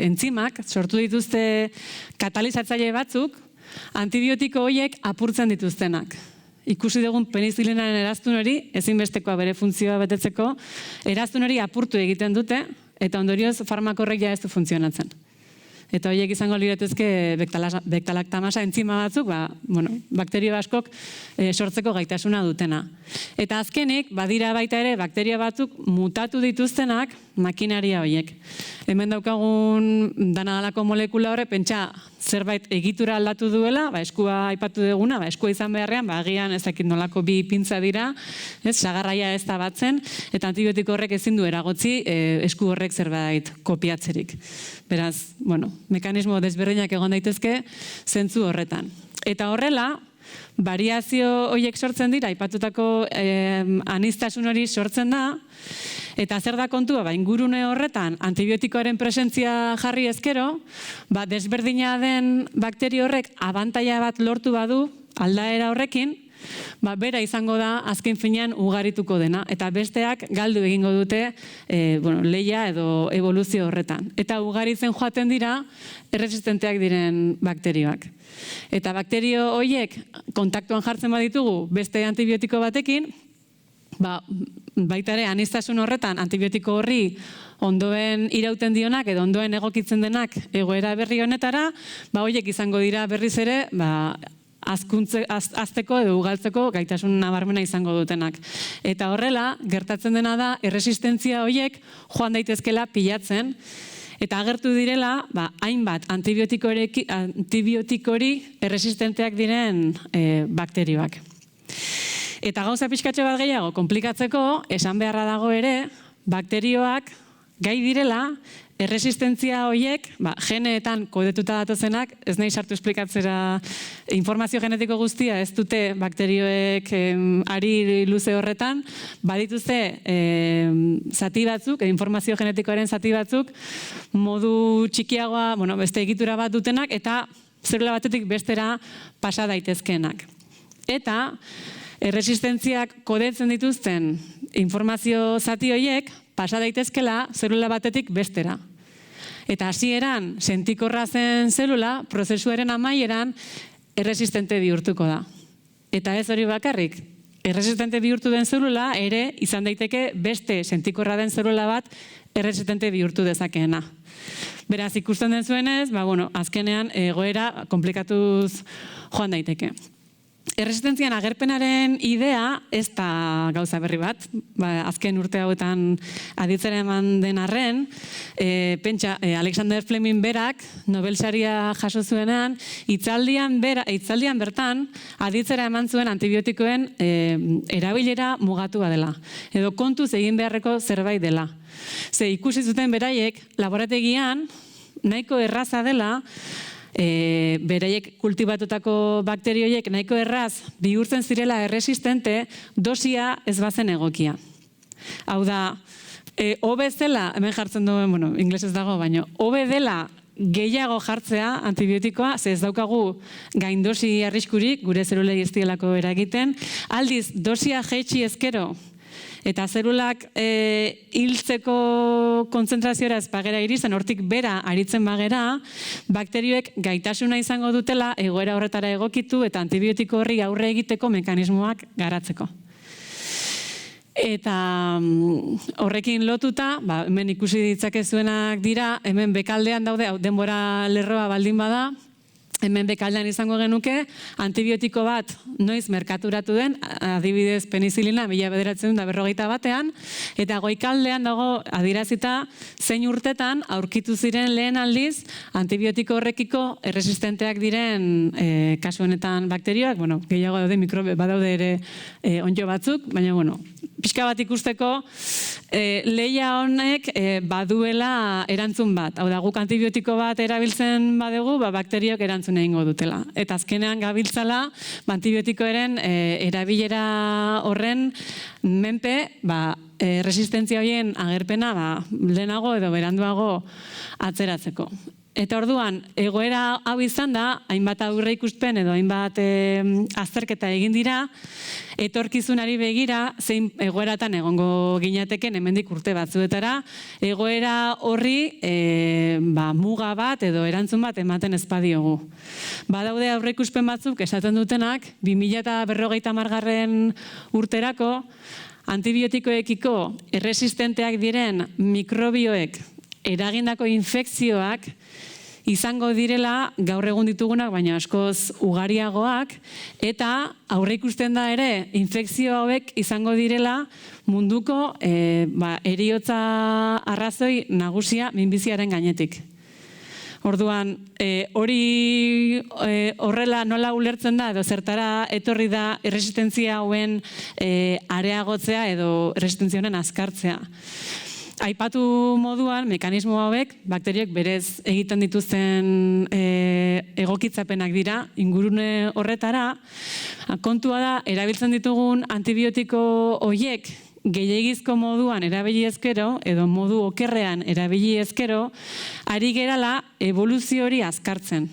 entzimak, sortu dituzte katalizatzaile batzuk, antibiotiko horiek apurtzen dituztenak. Ikusi dugun penicillinaren eraztun hori, ezinbestekoa bere funtzioa betetzeko, eraztun hori apurtu egiten dute, eta ondorioz farmakorrek ja ez du funtzionatzen. Eta horiek izango liratuzke bektalaktamasa entzima batzuk, bakterio askok sortzeko gaitasuna dutena. Eta azkenik, badira baita ere, bakterio batzuk mutatu dituztenak makinaria horiek. Hemen daukagun danadalako molekula horre, pentsa zerbait egitura aldatu duela, eskua aipatu duguna, eskua izan beharrean, agian ez dakit nolako bi pintza dira, sagarraia ez da batzen, eta antibiotiko horrek ezin du eragotzi esku horrek zerbait kopiatzerik. Beraz, mekanismo desberdinak egon daitezke zentzu horretan. Eta horrela, variazio horiek sortzen dira, aipatutako aniztasun hori sortzen da, eta zer da kontua, ingurune horretan antibiotikoaren presentzia jarri ezkero, desberdina den bakterio horrek abantaila bat lortu badu aldaera horrekin, bera izango da azken finean ugarituko dena, eta besteak galdu egingo dute lehia edo evoluzio horretan. Eta ugaritzen joaten dira erresistenteak diren bakterioak. Eta bakterio horiek kontaktuan jartzen baditugu beste antibiotiko batekin, baita ere aniztasun horretan antibiotiko horri ondoen irauten dionak edo ondoen egokitzen denak egoera berri honetara, horiek izango dira berriz ere azteko edo ugaltzeko gaitasun nabarmena izango dutenak. Eta horrela, gertatzen dena da, erresistentzia horiek joan daitezkela pilatzen, Eta agertu direla, hainbat antibiotikori erresistenteak diren bakterioak. Eta gauza pixkatxo bat gehiago, konplikatzeko, esan beharra dago ere, bakterioak gai direla, erresistentzia horiek, geneetan kodetuta datozenak, ez nahi sartu esplikatzera informazio genetiko guztia, ez dute bakterioek ari luze horretan, badituzte zati batzuk, informazio genetikoaren zati batzuk, modu txikiagoa, beste egitura bat dutenak, eta zelula batetik bestera pasa daitezkeenak. Eta erresistentziak kodetzen dituzten informazio zati horiek pasa daitezkela zelula batetik bestera. Eta hasieran sentikorra zen zelula, prozesuaren amaieran erresistente bihurtuko da. Eta ez hori bakarrik, erresistente bihurtu den zelula ere izan daiteke beste sentikorra den zelula bat erresistente bihurtu dezakeena. Beraz, ikusten den zuenez, azkenean egoera komplikatuz joan daiteke. Erresistentzian agerpenaren idea ez da gauza berri bat, azken urte hauetan aditzera eman den arren, pentsa, Alexander Fleming berak Nobel saria jaso zuenean, hitzaldian bertan aditzera eman zuen antibiotikoen erabilera mugatua dela, edo kontuz egin beharreko zerbait dela. Ze ikusi zuten beraiek, laborategian nahiko erraza dela, beraiek kultibatutako bakterioiek nahiko erraz bihurtzen zirela erresistente dosia ez bazen egokia. Hau da, hobe zela, hemen jartzen duen, inglesez dago, baina hobe dela gehiago jartzea antibiotikoa, ze ez daukagu gaindosi arriskurik, gure zelulei ez dielako eragiten, aldiz dosia jaitsi ezkero, eta zelulak hiltzeko kontzentrazioa ez bagera irizten, hortik bera aritzen bagera, bakterioek gaitasuna izango dutela egoera horretara egokitu eta antibiotiko horri aurre egiteko mekanismoak garatzeko. Eta horrekin lotuta, hemen ikusi ditzakezuenak dira, hemen bekaldean daude, denbora lerroa baldin bada, hemen bekaldean izango genuke, antibiotiko bat noiz merkaturatu den, adibidez penizilina 1941, eta goikaldean dago adirazita zein urtetan aurkitu ziren lehen aldiz antibiotiko horrekiko erresistenteak diren kasu honetan bakterioak, gehiago daude mikrobe, badaude ere onddo batzuk, baina pixka bat ikusteko lehia honek baduela erantzun bat. Hau da, guk antibiotiko bat erabiltzen badegu, bakteriok erantzun egingo dutela. Eta azkenean gabiltzala, antibiotikoaren erabilera horren menpe, resistentzia horien agerpena lehenago edo beranduago atzeratzeko. Eta orduan, egoera hau izan da, hainbat aurre ikuspen edo hainbat azterketa egin dira, etorkizunari begira, zein egoeratan egongo ginateken hemendik urte batzuetara, egoera horri muga bat edo erantzun bat ematen ez badiogu. Badaude aurre ikuspen batzuk esaten dutenak, 2050 urterako, antibiotikoekiko erresistenteak diren mikrobioek eragindako infekzioak izango direla gaur egun ditugunak, baina askoz ugariagoak, eta aurre ikusten da ere infekzio hauek izango direla munduko heriotza arrazoi nagusia minbiziaren gainetik. Orduan, hori horrela nola ulertzen da, edo zertara etorri da erresistentzia hauen areagotzea edo erresistentzia honen azkartzea. Aipatu moduan, mekanismo hauek, bakteriok berez egiten dituzten egokitzapenak dira, ingurune horretara, kontua da, erabiltzen ditugun antibiotiko horiek gehiegizko moduan erabili ezkero, edo modu okerrean erabili ezkero, ari gerala eboluzio hori azkartzen.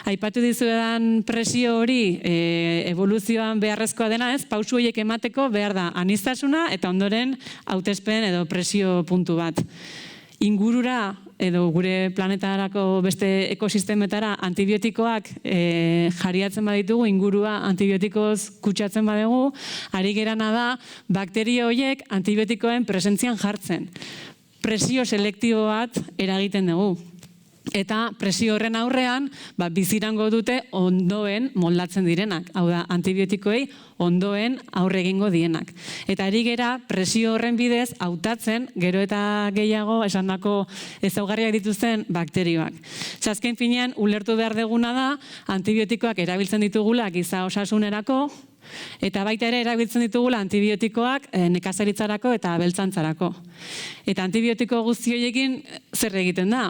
Aipatu dizuedan presio hori evoluzioan beharrezkoa dena ez, pausu horiek emateko behar da aniztasuna eta ondoren hautespen edo presio puntu bat. Ingurura edo gure planetarako beste ekosistemetara antibiotikoak jariatzen baditugu, ingurua antibiotikoz kutsatzen badugu, ari gerana da bakterio horiek antibiotikoen presentzian jartzen. Presio selektibo bat eragiten dugu. Eta presio horren aurrean, bizirango dute ondoen moldatzen direnak. Hau da, antibiotikoei ondoen aurre egingo dienak. Eta ari gera presio horren bidez hautatzen gero eta gehiago esandako ezaugarriak dituzten bakterioak. Azken finean, ulertu behar deguna da, antibiotikoak erabiltzen ditugula giza osasunerako, eta baita ere erabiltzen ditugula antibiotikoak nekazaritzarako eta abeltzantzarako. Eta antibiotiko guzti horiekin zer egiten da?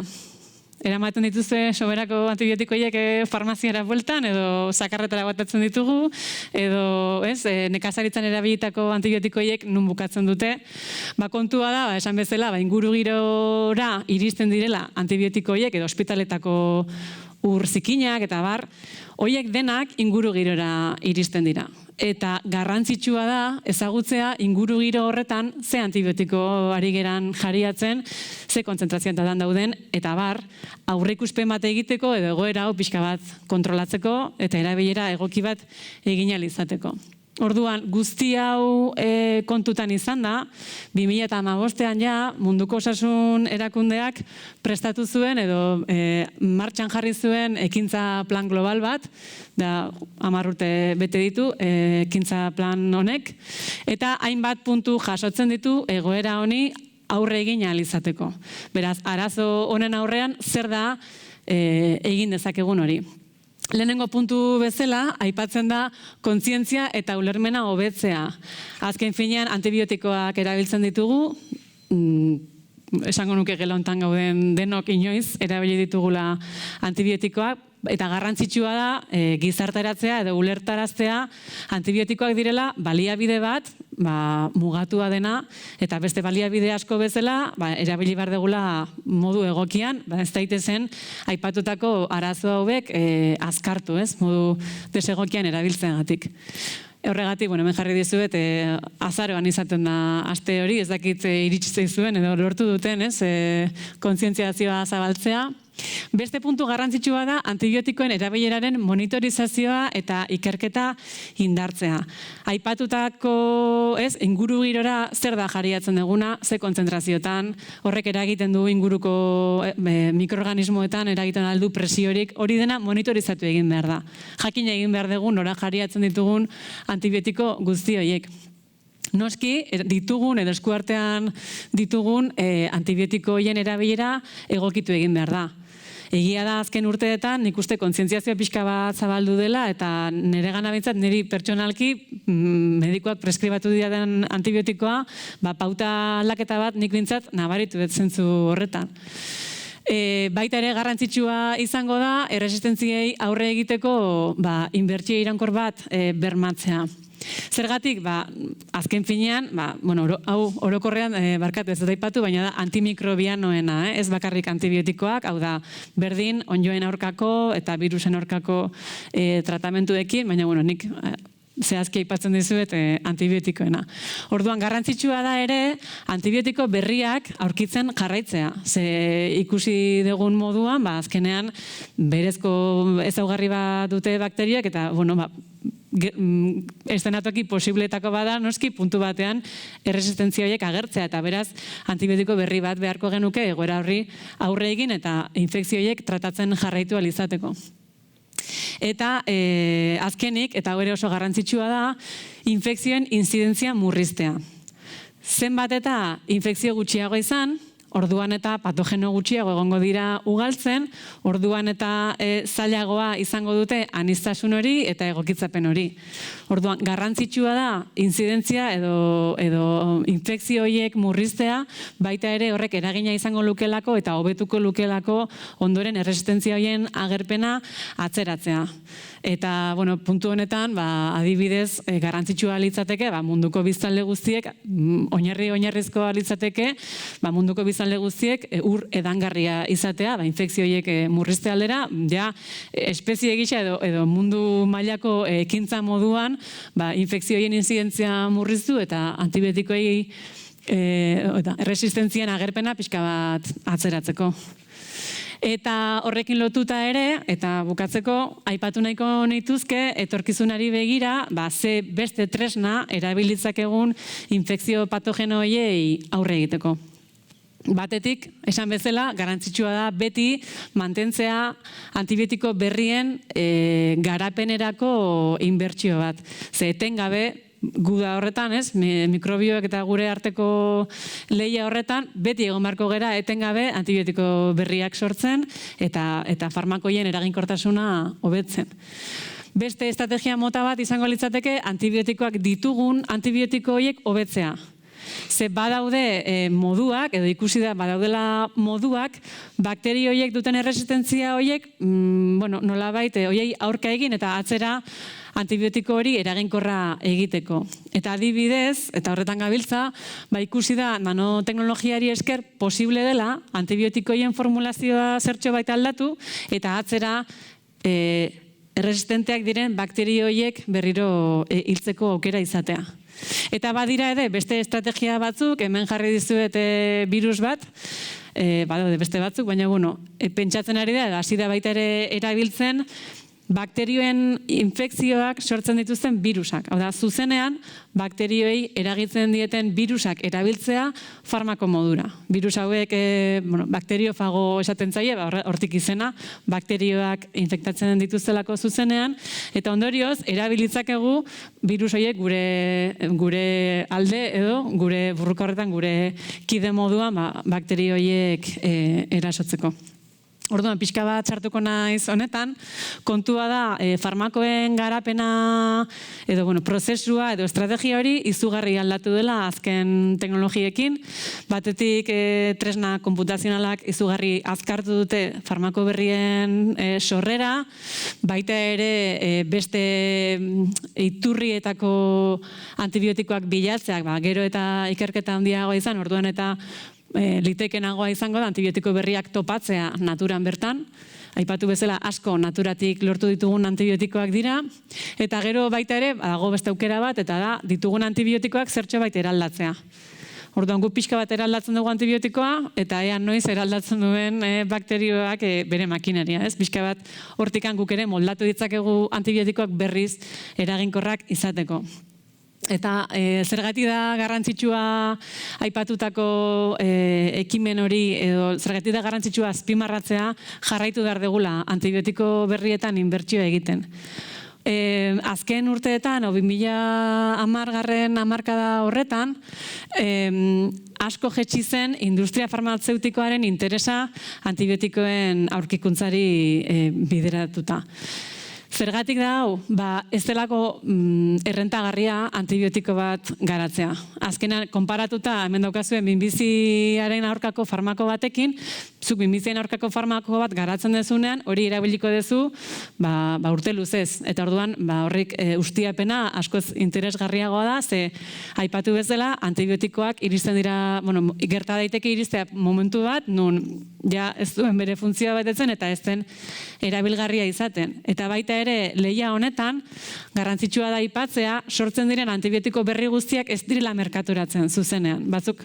Eramaten dituzte soberako antibiotikoiek farmaziara bueltan, edo sakarretara botatzen ditugu, edo nekazaritzan erabilitako antibiotikoiek nun bukatzen dute. Kontua da, esan bezala, ingurugirora iristen direla antibiotikoiek edo ospitaletako ur zikinak eta bar, horiek denak ingurugirora iristen dira. Eta garrantzitsua da ezagutzea ingurugiro horretan ze antibiotiko ari geran jariatzen, ze kontzentrazioetan dauden, eta bar, aurreikuspen bat egiteko edo egoera hau pixka bat kontrolatzeko eta erabilera egoki bat egin ahal izateko. Orduan, guzti hau kontutan izan da, 2015an ja munduko osasun erakundeak prestatu zuen edo martxan jarri zuen ekintza plan global bat, da 10 urte bete ditu ekintza plan honek, eta hainbat puntu jasotzen ditu egoera honi aurre egin ahal izateko. Beraz, arazo honen aurrean zer da egin dezakegun hori. Lehenengo puntu bezala, aipatzen da kontzientzia eta ulermena hobetzea. Azken finean, antibiotikoak erabiltzen ditugu, esango nuke gela hontan gauden denok inoiz, erabili ditugula antibiotikoak, eta garrantzitsua da gizarteratzea edo ulertaraztea antibiotikoak direla baliabide bat, mugatua dena, eta beste baliabide asko bezala, erabili behar degula modu egokian, ez daitezen aipatutako arazo hauek azkartu, modu desegokian erabiltzeagatik. Horregatik, hemen jarri dizuet, azaroan izaten da aste hori, ez dakit iritsi zuen edo lortu duten, kontzientziazioa zabaltzea. Beste puntu garrantzitsua da antibiotikoen erabileraren monitorizazioa eta ikerketa indartzea. Aipatutako ingurugirora zer da jariatzen duguna, ze kontzentrazioetan, horrek eragiten du inguruko mikroorganismoetan eragiten aldu presiorik, hori dena monitorizatu egin behar da. Jakin egin behar dugu nora jariatzen ditugun antibiotiko guzti horiek. Noski, ditugun edo eskuartean ditugun antibiotikoien erabilera egokitu egin behar da. Egia da azken urteetan nik uste kontzientziazio pixka bat zabaldu dela eta nire gana bintzat, niri pertsonalki medikoak preskribatu diaten antibiotikoa, pauta aldaketa bat nik bintzat nabaritu dut zentzu horretan. Baita ere garrantzitsua izango da, erresistentziei aurre egiteko inbertsio iraunkor bat bermatzea. Zergatik, azken finean, hau orokorrean barkatu ez dut aipatu, baina da antimikrobianoena, ez bakarrik antibiotikoak, hau da berdin, onjoen aurkako eta virusen aurkako tratamentuekin, baina nik zehazki aipatzen dizuet antibiotikoena. Orduan, garrantzitsua da ere, antibiotiko berriak aurkitzen jarraitzea. Ze ikusi dugun moduan, azkenean, berezko ezaugarri bat dute bakteriak, eta, estenatoki posibletako bada, noski puntu batean erresistentzia horiek agertzea, eta beraz, antibiotiko berri bat beharko genuke egoera horri aurre egin eta infekzio horiek tratatzen jarraitu ahal izateko. Eta azkenik, eta hori oso garrantzitsua da, infekzioen inzidentzia murriztea. Zenbat eta infekzio gutxiago izan, orduan eta patogeno gutxiago egongo dira ugaltzen, orduan eta zailagoa izango dute aniztasun hori eta egokitzapen hori. Orduan, garrantzitsua da, inzidentzia edo infekzio horiek murriztea, baita ere horrek eragina izango lukelako eta hobetuko lukelako ondoren erresistentzia horien agerpena atzeratzea. Eta, puntu honetan, adibidez, garrantzitsua litzateke, munduko biztanle guztiek, oinarrizkoa litzateke, munduko biztanle guztiek ur edangarria izatea, infekzio horiek murrizte aldera, espezie gisa edo mundu mailako ekintza moduan, infekzio horien inzidentzia murriztu eta antibiotikoei erresistentzien agerpena pixka bat atzeratzeko. Eta horrekin lotuta ere, eta bukatzeko, aipatu nahiko nituzke, etorkizunari begira, ze beste tresna erabilitzak egun infekzio patogeno horiei aurre egiteko. Batetik, esan bezala, garrantzitsua da beti mantentzea antibiotiko berrien garapenerako inbertsio bat. Ze etengabe, gu da horretan, mikrobioek eta gure arteko lehia horretan, beti egon beharko gera etengabe antibiotiko berriak sortzen eta farmakoien eraginkortasuna hobetzen. Beste estrategia mota bat izango litzateke antibiotikoak ditugun antibiotiko horiek hobetzea. Ze badaude moduak, edo ikusi da badaudela moduak, bakterio horiek duten erresistentzia horiek, nolabait horiei aurka egin eta atzera antibiotiko hori eraginkorra egiteko. Eta adibidez, eta horretan gabiltza, ikusi da nanoteknologiari esker posible dela antibiotikoien formulazioa zertxo baita aldatu eta atzera erresistenteak diren bakterio horiek berriro hiltzeko aukera izatea. Eta badira ere, beste estrategia batzuk, hemen jarri dizuet virus bat, badaude beste batzuk, baina pentsatzen ari da, hasi da baita ere erabiltzen, bakterioen infekzioak sortzen dituzten virusak. Hau da, zuzenean, bakterioei eragitzen dieten virusak erabiltzea farmako modura. Virus hauek, bakteriofago esaten zaie, hortik izena, bakterioak infektatzen dituztelako zuzenean, eta ondorioz, erabilitzakegu virus horiek gure alde edo, gure burruka horretan, gure kide moduan, bakterio horiek erasotzeko. Orduan, pixka bat sartuko naiz honetan, kontua da farmakoen garapena edo prozesua edo estrategia hori izugarri aldatu dela azken teknologiekin. Batetik tresna konputazionalak izugarri azkartu dute farmako berrien sorrera, baita ere beste iturrietako antibiotikoak bilatzeak, gero eta ikerketa handiagoa izan, orduan eta litekenagoa izango da antibiotiko berriak topatzea naturan bertan. Aipatu bezala asko naturatik lortu ditugun antibiotikoak dira. Eta gero baita ere, dago beste aukera bat, eta da ditugun antibiotikoak zertxo baita eraldatzea. Orduan gu pixka bat eraldatzen dugu antibiotikoa, eta ea noiz eraldatzen duen bakterioak bere makineria. Pixka bat hortikan guk ere moldatu ditzakegu antibiotikoak berriz eraginkorrak izateko. Eta zergatik da garrantzitsua aipatutako ekimen hori, edo zergatik da garrantzitsua azpimarratzea jarraitu behar degula antibiotiko berrietan inbertsioa egiten. Azken urteetan, 2010 hamarkada horretan, asko jetsi zen industria farmazeutikoaren interesa antibiotikoen aurkikuntzari bideratuta. Zergatik da hau, ez delako errentagarria antibiotiko bat garatzea. Azkenan, konparatuta, hemen daukazuen minbiziaren aurkako farmako batekin, zuk minbiziaren aurkako farmako bat garatzen dezunean, hori erabiliko dezu urte luzez. Eta orduan, horrik ustiapena askoz interesgarriagoa da, ze aipatu bezala, antibiotikoak iristen dira, gerta daiteke iristea momentu bat, nun ja ez duen bere funtzioa betetzen eta ez den erabilgarria izaten. Eta baita ere, lehia honetan, garrantzitsua da aipatzea, sortzen diren antibiotiko berri guztiak ez direla merkaturatzen zuzenean. Batzuk,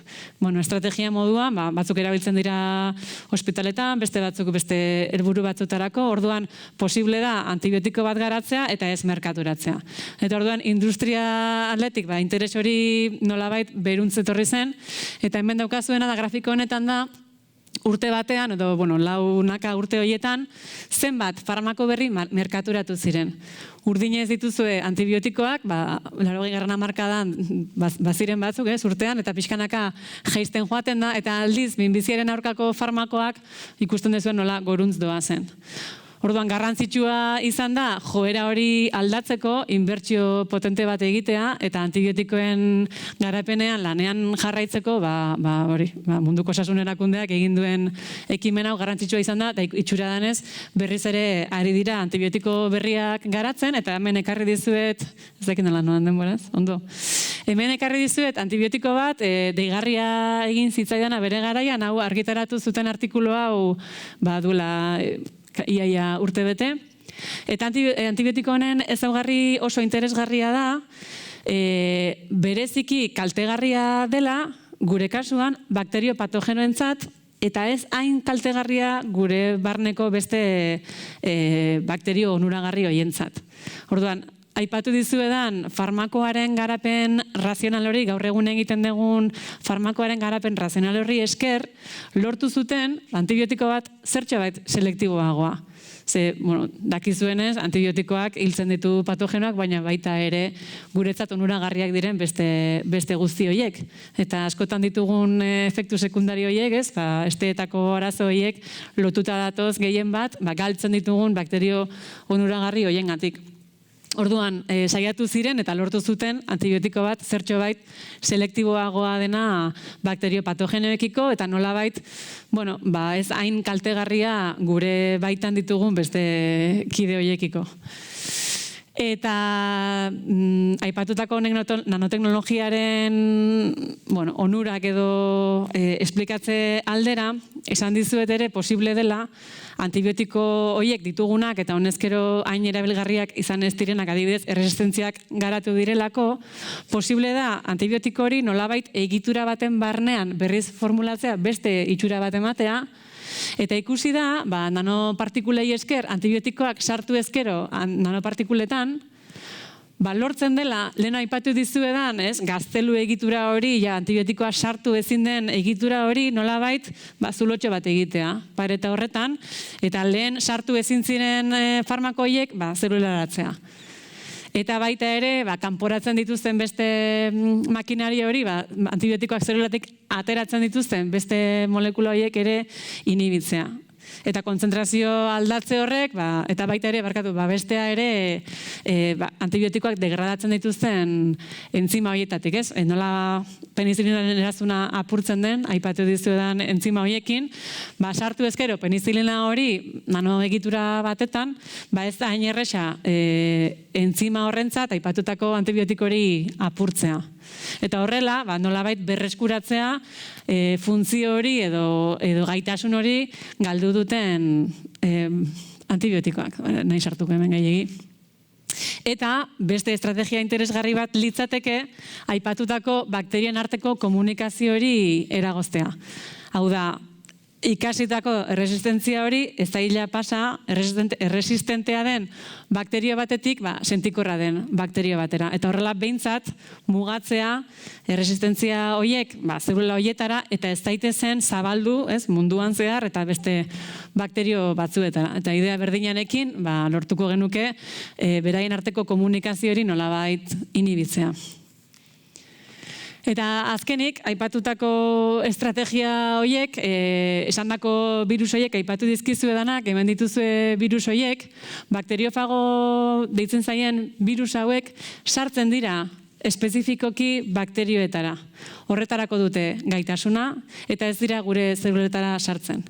estrategia moduan, batzuk erabiltzen dira ospitaletan, beste batzuk beste helburu batzutarako, orduan posible da antibiotiko bat garatzea eta ez merkaturatzea. Eta orduan, industria atletik, interes hori nolabait beruntzetorri zen, eta hemen daukazuena da grafiko honetan da, urte batean, edo launaka urte horietan, zenbat farmako berri merkaturatu ziren. Urdinez dituzue antibiotikoak, 80. hamarkadan baziren batzuk, urtean, eta pixkanaka jaisten joaten da, eta aldiz, minbiziaren aurkako farmakoak ikusten dezuen nola goruntz doa zen. Orduan, garrantzitsua izan da, joera hori aldatzeko, inbertsio potente bat egitea, eta antibiotikoen garapenean lanean jarraitzeko, munduko osasun erakundeak egin duen ekimen hau garrantzitsua izan da, eta itxura danez, berriz ere ari dira antibiotiko berriak garatzen, eta hemen ekarri dizuet, ez dakit nola noan denboraz, ondo. Hemen ekarri dizuet antibiotiko bat, deigarria egin zitzaidana bere garaian, hau argitaratu zuten artikulu hau, duela iaia urte bete. Eta antibiotiko honen ezaugarri oso interesgarria da, bereziki kaltegarria dela, gure kasuan, bakterio patogenoentzat, eta ez hain kaltegarria gure barneko beste bakterio onuragarri hoientzat. Orduan, aipatu dizuedan farmakoaren garapen razional hori, gaur egun egiten dugun farmakoaren garapen razional hori esker, lortu zuten antibiotiko bat zertxobait selektiboagoa. Ze, dakizuenez, antibiotikoak hiltzen ditu patogenoak, baina baita ere guretzat onuragarriak diren beste guzti horiek. Eta askotan ditugun efektu sekundari horiek, esteetako arazo horiek lotuta datoz gehien bat, galtzen ditugun bakterio onuragarri horiengatik. Orduan, saiatu ziren eta lortu zuten antibiotiko bat zertxobait selektiboagoa dena bakterio patogenoekiko eta nolabait, ez hain kaltegarria gure baitan ditugun beste kide horiekiko. Eta aipatutako nanoteknologiaren onurak edo esplikatze aldera, esan dizuet ere posible dela antibiotiko horiek ditugunak eta honezkero hain erabilgarriak izan ez direnak adibidez erresistentziak garatu direlako, posible da antibiotiko hori nolabait egitura baten barnean berriz formulatzea beste itxura bat ematea, eta ikusi da, nanopartikulei esker antibiotikoak sartu ezkero nanopartikuletan, lortzen dela, lehen aipatu dizuedan, gaztelu egitura hori, antibiotikoa sartu ezin den egitura hori, nolabait, zulotxo bat egitea, pareta horretan, eta lehen sartu ezin ziren farmakoiek, zelularatzea. Eta baita ere, kanporatzen dituzten beste makinari hori, antibiotikoak zelulatik ateratzen dituzten beste molekula horiek ere inhibitzea. Eta kontzentrazio aldatze horrek, eta baita ere, bestea ere antibiotikoak degradatzen dituzten entzima horietatik, ez? Nola penizilinaren eraztuna apurtzen den, aipatu dizuedan entzima horiekin, sartu ezkero penizilina hori nanoegitura batetan, ez da hain erresa entzima horrentzat aipatutako antibiotiko hori apurtzea. Eta horrela, nolabait berreskuratzea funtzio hori edo gaitasun hori galdu duten antibiotikoak, nahi sartuko hemen gehiegi. Eta beste estrategia interesgarri bat litzateke aipatutako bakterien arteko komunikazio hori eragoztea. Hau da, ikasitako erresistentzia hori ez da hila pasa erresistentea den bakterio batetik sentikorra den bakterio batera. Eta horrela behintzat mugatzea erresistentzia horiek zelula horietara eta ez daitezen zabaldu munduan zehar eta beste bakterio batzuetara. Eta idea berdinanekin lortuko genuke beraien arteko komunikazio hori nolabait inhibitzea. Eta azkenik, aipatutako estrategia horiek, esandako birus horiek, aipatu dizkizu edanak, hemen dituzue birus horiek, bakteriofago deitzen zaien birus hauek sartzen dira espezifikoki bakterioetara. Horretarako dute gaitasuna eta ez dira gure zeluletara sartzen.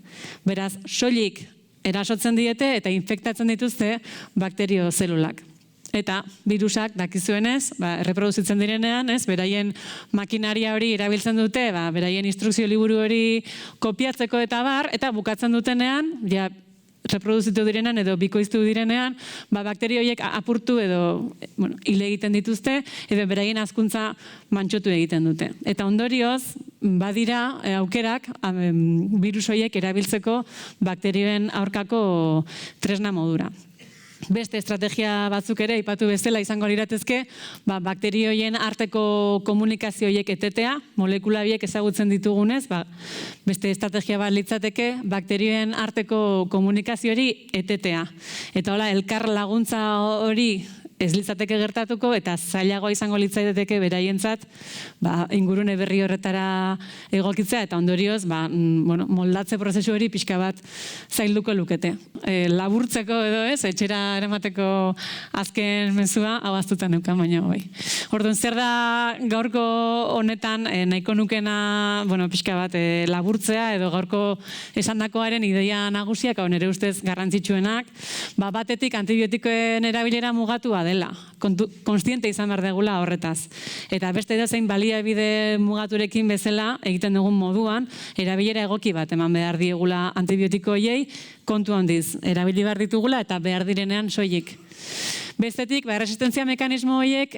Beraz, soilik erasotzen diete eta infektatzen dituzte bakterio zelulak. Eta virusak dakizuenez, erreproduzitzen direnean, beraien makinaria hori erabiltzen dute, beraien instrukzio liburu hori kopiatzeko eta eta bukatzen dutenean, reproduzitu direnean edo bikoiztu direnean, bakterio horiek apurtu edo hil egiten dituzte, edo beraien hazkuntza mantxotu egiten dute. Eta ondorioz, badira aukerak virus horiek erabiltzeko bakterioen aurkako tresna modura. Beste estrategia batzuk ere, aipatu bezala izango liratezke, bakterioien arteko komunikazioiek etetea, molekula biek ezagutzen ditugunez, beste estrategia bat litzateke, bakterioen arteko komunikazioari etetea. Eta hola, elkar laguntza hori ez litzateke gertatuko eta zailagoa izango litzaideteke beraientzat ingurune berri horretara egokitzea eta ondorioz moldatze prozesu hori pixka bat zailduko lukete. Laburtzeko edo etxera eramateko azken mezua hau aztutan neukan baina bai. Orduan, zer da gaurko honetan nahiko nukena pixka bat laburtzea edo gaurko esandakoaren ideia nagusiak, hau nire ustez garrantzitsuenak, batetik antibiotikoen erabilera mugatua dela, konstiente izan behar degula horretaz. Eta beste edozein baliabide mugaturekin bezala, egiten dugun moduan, erabilera egoki bat eman behar diegula antibiotiko horiei, kontu handiz, erabili behar ditugula eta behar direnean soilik. Bestetik, erresistentzia mekanismo horiek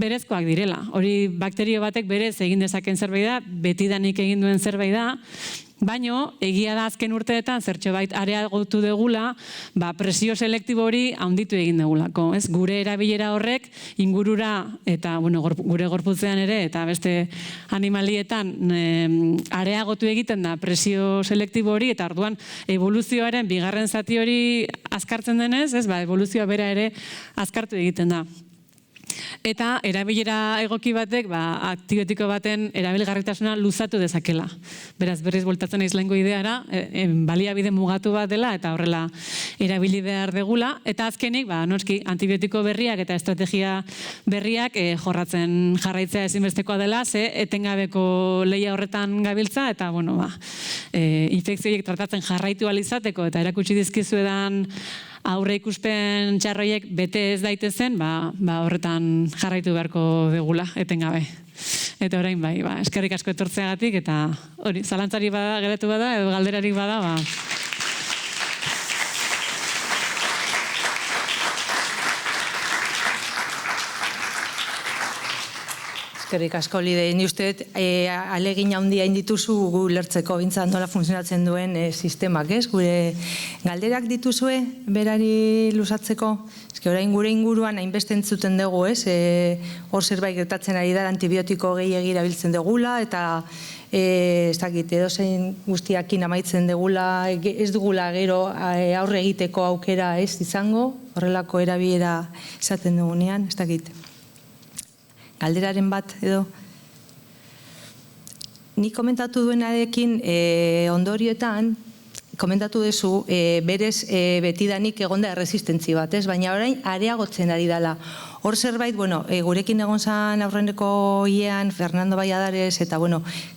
berezkoak direla. Hori bakterio batek berez egin dezaken zerbait da, betidanik egin duen zerbait da, Baino, egia da azken urteetan zertxobait areagotu degula, presio selektibo hori handitu egin degulako. Gure erabilera horrek ingurura eta gure gorputzean ere eta beste animalietan areagotu egiten da presio selektibo hori, eta orduan evoluzioaren bigarren zati hori azkartzen denez, evoluzioa bera ere azkartu egiten da. Eta erabilera egoki batek antibiotiko baten erabilgarritasuna luzatu dezakela. Beraz, berriz bueltatzen naiz lehengo ideara, baliabide mugatu bat dela eta horrela erabili behar degula. Eta azkenik, noski, antibiotiko berriak eta estrategia berriak jorratzen jarraitzea ezinbestekoa dela, ze etengabeko lehia horretan gabiltza, eta infekzioiek tratatzen jarraitu ahal izateko eta erakutsi dizkizuedan aurre ikusten txarroiek bete ez daitezen, horretan jarraitu beharko degula, etengabe. Eta orain eskerrik asko etortzeagatik, eta hori, zalantzari bada, geratu bada, edo galderarik bada, Eskerrik asko, Lide. Ni uste alegin handia indituzu gu lertzeko bintzat nola funtzionatzen duen sistemak, ez? Gure galderak dituzue berari luzatzeko? Eske orain gure inguruan hainbeste entzuten dugu, ez? Hor zerbait gertatzen ari da, antibiotiko gehiegi erabiltzen dugula, eta ez dakit, edozein guztiakin amaitzen dugula, ez dugula gero aurre egiteko aukera ez izango, horrelako erabilera izaten dugunean, ez dakit. Galderaren bat edo. Ni komentatu duenarekin ondorioetan, komentatu duzu, berez betidanik egonda erresistentzi bat, ez? Baina orain areagotzen ari dela. Hor zerbait, gurekin egon zan aurreneko hiean, Fernando Valladares, eta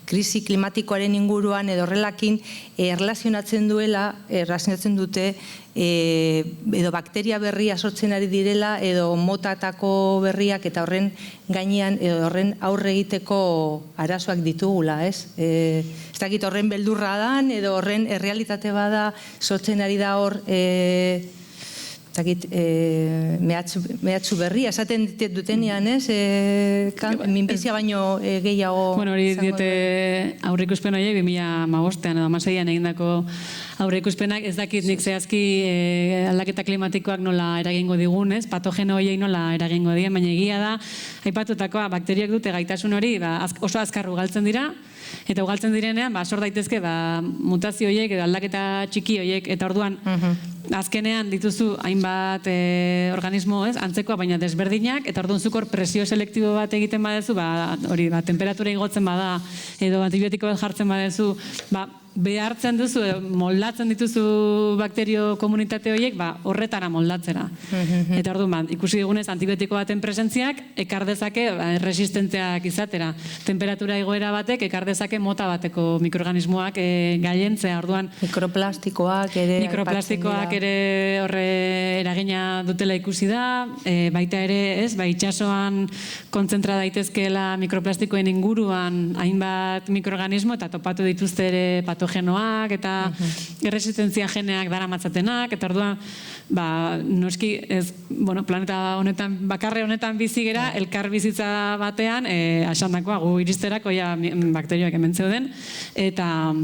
krisi klimatikoaren inguruan edo horrelakin erlazionatzen dute edo bakteria berria sortzen ari direla edo motatako berriak eta horren gainean edo horren aurre egiteko arazoak ditugula, ez? Ez dakit horren beldurra dan edo horren errealitate bada sortzen ari da hor mehatxu berria, esaten dutenean, ez? Minbizia baino gehiago... Hori diote aurreikuspen horiek 2015an edo 2016an egindako aurreikuspenak, ez dakit nik zehazki aldaketa klimatikoak nola eragingo digun, ez? Patogeno horiek nola eragingo dien, baina egia da, aipatutakoa bakteriak dute gaitasun hori oso azkar ugaltzen dira, eta ugaltzen direnean, sor daitezke mutazio horiek edo aldaketa txiki horiek, eta orduan azkenean dituzu hainbat organismo, ez, antzekoa baina desberdinak, eta orduan zukor presio selektibo bat egiten badezu, temperatura igotzen bada, edo antibiotiko bat jartzen badezu, behartzen duzu, moldatzen dituzu bakterio komunitate horiek, horretara moldatzera. Eta orduan, ikusi digunez antibiotiko baten presentziak, ekar dezake resistentziak izatera. Temperatura igoera batek, ekar dezake mota bateko mikroorganismoak gailentzea. Orduan, mikroplastikoak ere horre eragina dutela ikusi da, baita ere, ez, itxasoan kontzentra daitezkeela mikroplastikoen inguruan hainbat mikroorganismo eta topatu dituzte ere patogenoak eta erresistentzia geneak daramatzatenak, eta orduan, noski, planeta honetan, bakarre honetan bizi gera, elkar bizitza batean, asandakoa, gu iristerako bakterioak hemen zeuden, eta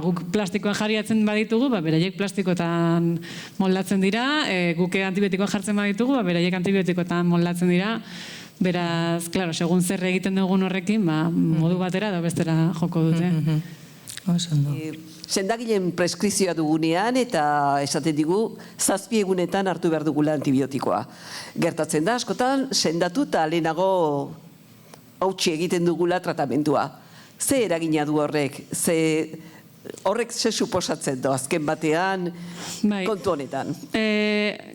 guk plastikoan jarriatzen baditugu, beraiek plastikoetan moldatzen dira, guke antibiotikoa jartzen baditugu, beraiek antibiotikoetan moldatzen dira, beraz, klaro, segun zer egiten dugun horrekin, modu batera edo bestera joko dute. Sendagileen preskripzioa dugunean eta esaten digu 7 egunetan hartu behar dugula antibiotikoa. Gertatzen da, askotan, sendatu eta lehenago hautsi egiten dugula tratamentua. Ze eragina du horrek? Horrek ze suposatzen du, azken batean, kontu honetan?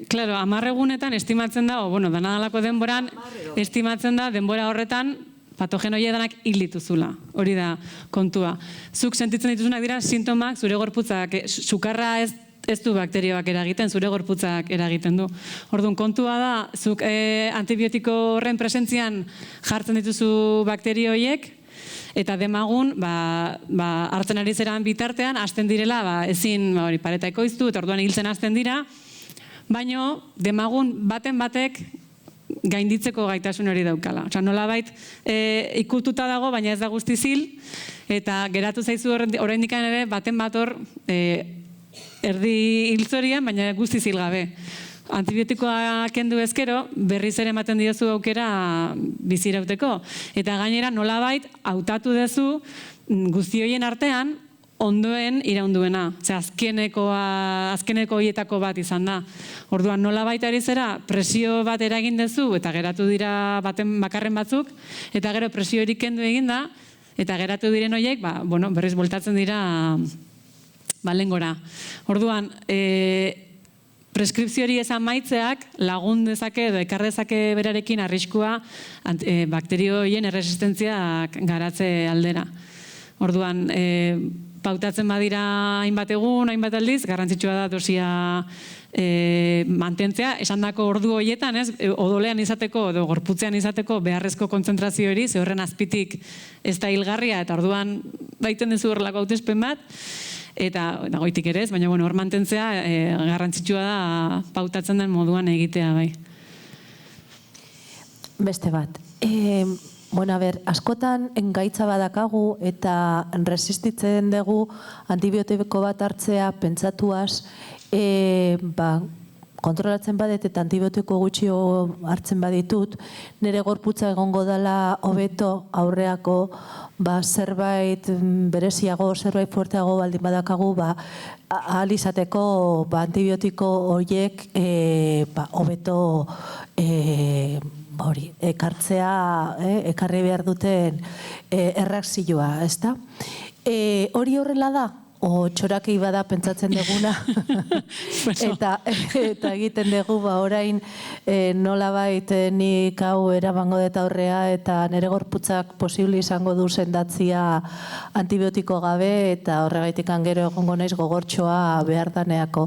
Klaro, 10 egunetan estimatzen da, danadalako denboran, estimatzen da denbora horretan patogeno danak hil dituzula. Hori da kontua. Zuk sentitzen dituzunak dira sintomak zure gorputzak, sukarra ez du bakterioak eragiten, zure gorputzak eragiten du. Orduan, kontua da, zuk antibiotiko horren presentzian jartzen dituzu bakterio horiek, eta demagun, hartzen ari zeran bitartean, hasten direla, ezin pareta ekoiztu, eta orduan hiltzen hasten dira, baino, demagun baten batek gainditzeko gaitasun hori daukala. Osea, nolabait ikututa dago, baina ez da guztiz hil, eta geratu zaizu oraindik ere baten bat hor erdi hiltzorian, baina guztiz hil gabe. Antibiotikoa kendu ezkero, berriz ere ematen diozu aukera bizirauteko. Eta gainera nolabait hautatu duzu guzti horien artean ondoen iraunduena. Azkeneko hietako bat izan da. Orduan nolabait ari zera presio bat eragin duzu eta geratu dira bakarren batzuk, eta gero presio hori kendu egin da, eta geratu diren horiek berriz bueltatzen dira lehengora. Orduan, preskripzio hori ez amaitzeak lagun dezake edo ekar dezake berarekin arriskua bakterio horien erresistentziak garatze aldera. Orduan, pautatzen badira hainbat egun, hainbat aldiz, garrantzitsua da dosia mantentzea, esandako ordu horietan, odolean izateko edo gorputzean izateko beharrezko kontzentrazio hori, ze horren azpitik ez da hilgarria, eta orduan baiten duzu horrelako hautespen bat, eta goitik ere ez, baina hor mantentzea garrantzitsua da pautatzen den moduan egitea bai. Beste bat. Askotan gaitza badakagu eta resistitzen dugu antibiotiko bat hartzea pentsatuaz, kontrolatzen badet eta antibiotiko gutxi hartzen baditut, nire gorputza egongo dela hobeto aurreako zerbait bereziago, zerbait fuerteago baldin badakagu, ahal izateko antibiotiko horiek hobeto ekartzea, ekarri behar duten erreakzioa, ezta? Hori horrela da? O txorakei bada pentsatzen deguna eta egiten dugu orain nolabait nik hau eramango dut aurrea eta nire gorputzak posible izango du sendatzia antibiotiko gabe eta horregaitik gero egongo naiz gogortxoa behar daneako.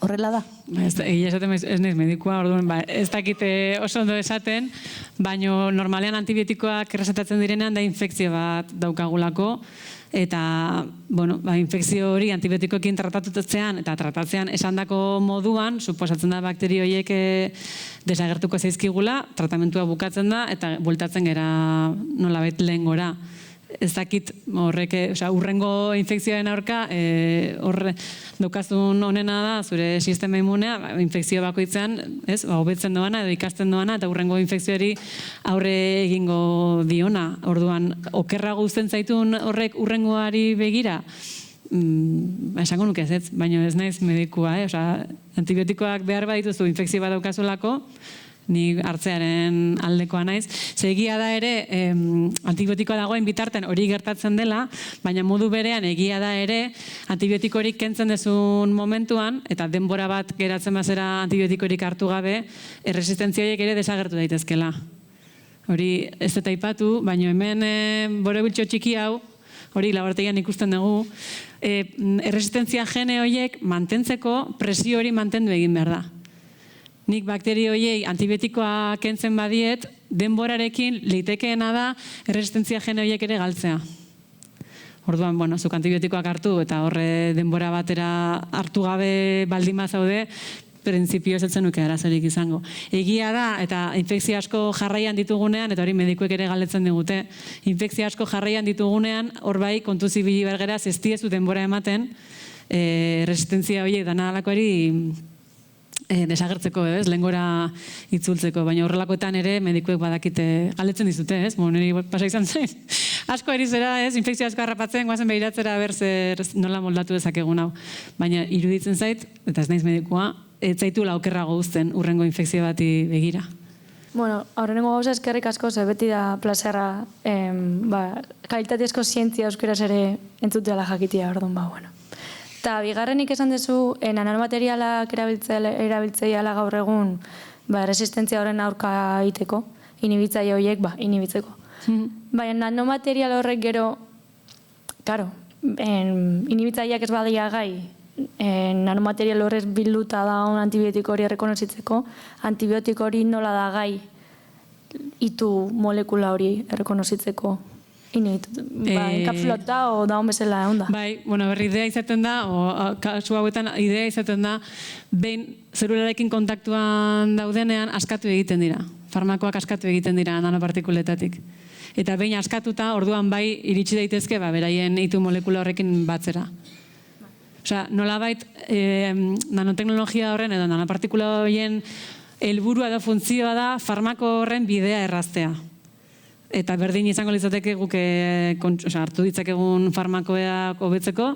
Horrela da? Egia esaten ez naiz medikua, orduan ez dakite oso ondo esaten, baina normalean antibiotikoak errezetatzen direnean da infekzio bat daukagulako, eta infekzio hori antibiotikoekin tratatutzean eta tratatzean esandako moduan, suposatzen da bakterio horiek desagertuko zaizkigula, tratamentua bukatzen da eta bueltatzen gera nolabait lehengora. Ez dakit horrek, urrengo infekzioaren aurka, horre daukazun honena da, zure sistema immunea, infekzio bakoitzean, hobetzen doana edo ikasten doana, eta urrengo infekzioari aurre egingo diona. Orduan, okerra guzten zaitun horrek urrengoari begira, esango nuke ez, baina ez naiz medikua, antibiotikoak behar badituzu infekzio bat daukazulako, ni hartzearen aldekoa naiz. Egia da ere, antibiotikoa dagoen bitarten hori gertatzen dela, baina modu berean egia da ere, antibiotikorik kentzen dezun momentuan, eta denbora bat geratzen bazera antibiotikorik hartu gabe, erresistentzioiek ere desagertu daitezkela. Hori ez dut aipatu, baina hemen borobiltxo txiki hau, hori laborategian ikusten dugu, erresistentzia gene horiek mantentzeko presio hori mantendu egin behar da. Nik bakterio horiei antibiotikoa kentzen badiet, denborarekin litekeena da erresistentzia gene horiek ere galtzea. Orduan, zuk antibiotikoak hartu eta horre denbora batera hartu gabe baldin bazaude, printzipio ez nuke arazorik izango. Egia da, eta infekzio asko jarraian ditugunean, eta hori medikuek ere galdetzen digute, infekzio asko jarraian ditugunean, hor bai, kontu zibili bergera, zestiezu denbora ematen, resistentzia horiek danalakoari desagertzeko, lehengora itzultzeko, baina horrelakoetan ere medikuek badakite galdetzen dizute, niri pasa izan zen. Asko erizera, infekzio asko harrapatzen, guazen behiratzera ber nola moldatu dezakegun hau. Baina iruditzen zait, eta ez naiz medikua, ez zaitula okerrago uzten urrengo infekzio bati begira. Aurrenengo gauza eskerrik asko, ze beti da plazerra kalitatezko zientzia euskeraz ere entzuteala jakitia, orduan, Eta bigarrenik esan duzu, nanomaterialak erabiltzeiala gaur egun resistentzia horren aurka egiteko, inhibitzaile horiek, inhibitzeko. Baina nanomaterial horrek gero, inhibitzaileak ez badia gai, nanomaterial horrez bilduta da antibiotiko hori errekonozitzeko, antibiotiko hori nola da gai itu molekula hori errekonozitzeko. Enkapsulatuta o daun bezala egon da. Berri idea izaten da, kasu hauetan idea izaten da, behin zelularekin kontaktuan daudenean askatu egiten dira. farmakoak askatu egiten dira nanopartikuletatik. Eta behin askatuta, orduan bai iritsi daitezke beraien itu molekula horrekin batzera. Osea, nolabait nanoteknologia horren edo nanopartikula horien helburua edo funtzioa da farmako horren bidea erraztea. Eta berdin izango litzateke guk hartu ditzakegun farmakoak hobetzeko,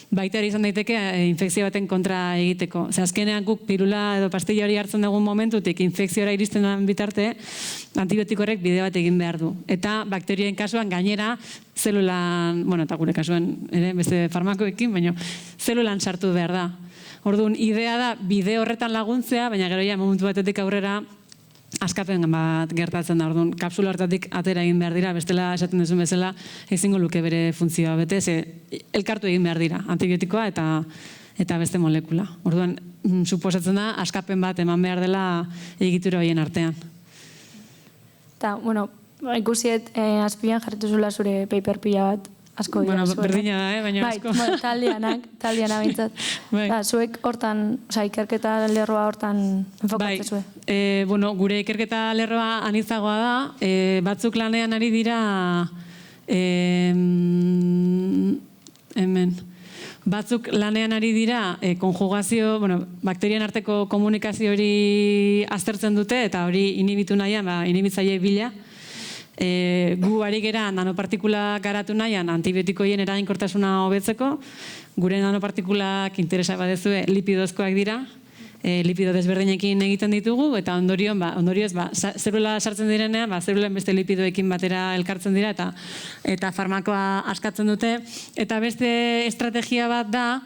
baita ere izan daiteke infekzio baten kontra egiteko. Azkenean guk pirula edo pastilla hori hartzen dugun momentutik infekziora iristen den bitarte, antibiotiko horrek bide bat egin behar du. Eta bakterioen kasuan gainera, zelulan, eta gure kasuan ere beste farmakoekin, baina zelulan sartu behar da. Orduan, idea da bide horretan laguntzea, baina gero ja momentu batetik aurrera askapen bat gertatzen da, orduan, kapsula hortatik atera egin behar dira, bestela esaten duzun bezala, ezingo luke bere funtzioa bete, elkartu egin behar dira, antibiotikoa eta beste molekula. Orduan, suposatzen da, askapen bat eman behar dela egitura horien artean. Eta, ikusiet, azpian jarritu zula zure paper pila bat, asko dira. Berdina da, baina asko. Bai, taldeanak bintzat. Zuek hortan, ikerketa lerroa hortan enfokatzen zuen? Gure ikerketa lerroa anitzagoa da, batzuk lanean ari dira, batzuk lanean ari dira konjugazio, bakterien arteko komunikazio hori aztertzen dute, eta hori inhibitu nahian, inhibitzaile bila. Gu ari gera nanopartikula garatu nahian antibiotikoien eraginkortasuna hobetzeko, gure nanopartikulak interesa badezue lipidozkoak dira, lipido desberdinekin egiten ditugu, eta ondorioz, zelula sartzen direnean, zelulen beste lipidoekin batera elkartzen dira, eta farmakoa askatzen dute. Eta beste estrategia bat da,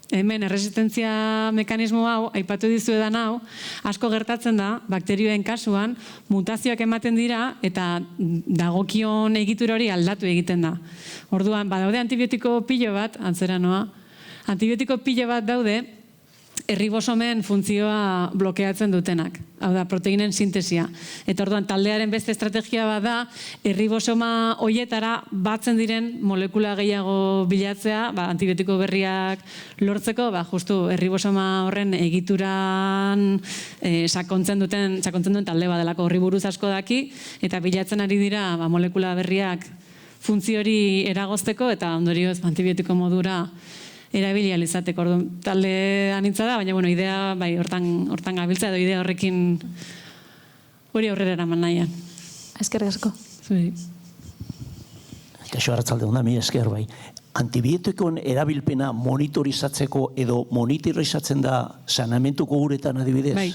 hemen erresistentzia mekanismo hau, aipatu dizuedan hau, asko gertatzen da, bakterioen kasuan, mutazioak ematen dira eta dagokion egitura hori aldatu egiten da. Orduan, badaude antibiotiko pilo bat, antzera noa, antibiotiko pilo bat daude, erribosomen funtzioa blokeatzen dutenak. Hau da, proteinen sintesia. Eta orduan, taldearen beste estrategia bat da, erribosoma hoietara batzen diren molekula gehiago bilatzea, antibiotiko berriak lortzeko, justu erribosoma horren egituran sakontzen duen talde bat delako horri buruz asko daki, eta bilatzen ari dira molekula berriak funtzio hori eragozteko, eta ondorioz antibiotiko modura erabili alizateko. Talde anitza da, baina idea hortan gabiltza edo idea horrekin hori aurrera eraman nahian. Eskerrik asko. Zuri. Kaixo arratzalde hona, mi esker bai. Antibiotikoen erabilpena monitorizatzeko edo monitorizatzen da saneamentuko uretan adibidez? Bai.